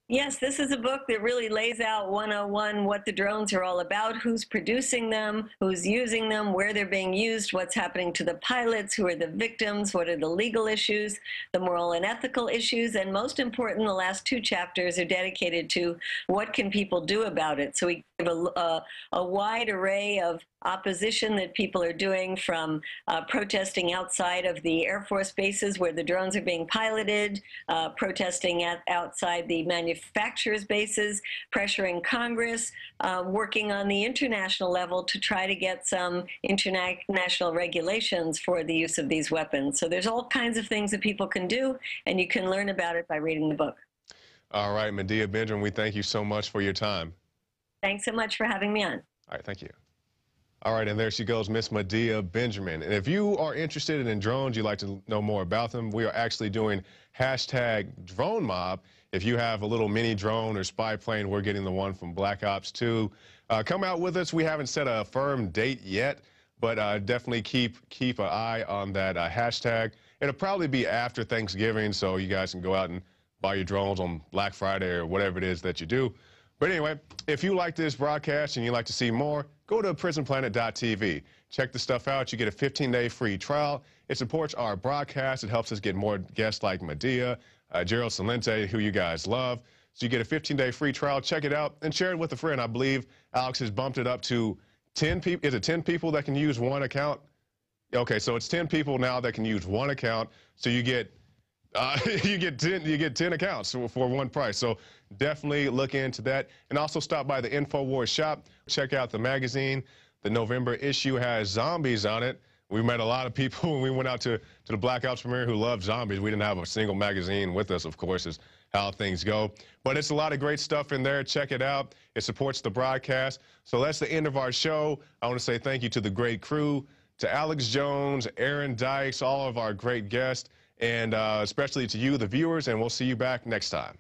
Speaker 11: Yes, this is a book that really lays out 101 what the drones are all about, who's producing them, who's using them, where they're being used, what's happening to the pilots, who are the victims, what are the legal issues, the moral and ethical issues, and most important, the last two chapters are dedicated to what can people do about it. So we give a wide array of opposition that people are doing, from protesting outside of the Air Force bases where the drones are being piloted, protesting outside the manufacturers' bases, pressuring Congress, working on the international level to try to get some international regulations for the use of these weapons. So there's all kinds of things that people can do, and you can learn about it by reading the book.
Speaker 1: All right, Medea Benjamin, we thank you so much for your time.
Speaker 11: Thanks so much for having me on.
Speaker 1: All right, thank you. All right, and there she goes, Miss Medea Benjamin. And if you are interested in drones, you'd like to know more about them, we are actually doing #DroneMob. If you have a little mini drone or spy plane, we're getting the one from Black Ops 2. Come out with us. We haven't set a firm date yet, but definitely keep an eye on that hashtag. It'll probably be after Thanksgiving, so you guys can go out and buy your drones on Black Friday or whatever it is that you do. But anyway, if you like this broadcast and you'd like to see more, go to PrisonPlanet.tv. Check the stuff out. You get a 15-day free trial. It supports our broadcast. It helps us get more guests like Medea, Gerald Salente, who you guys love. So you get a 15-day free trial. Check it out and share it with a friend. I believe Alex has bumped it up to 10 people. Is it 10 people that can use one account? Okay, so it's 10 people now that can use one account, so you get you get 10 accounts for one price. So definitely look into that, and also stop by the INFOWARS shop. Check out the magazine. The November issue has zombies on it. We met a lot of people when we went out to the Black Ops premiere who loved zombies. We didn't have a single magazine with us, of course, is how things go. But it's a lot of great stuff in there. Check it out. It supports the broadcast. So that's the end of our show. I want to say thank you to the great crew, to Alex Jones, Aaron Dykes, all of our great guests, and especially to you, the viewers, and we'll see you back next time.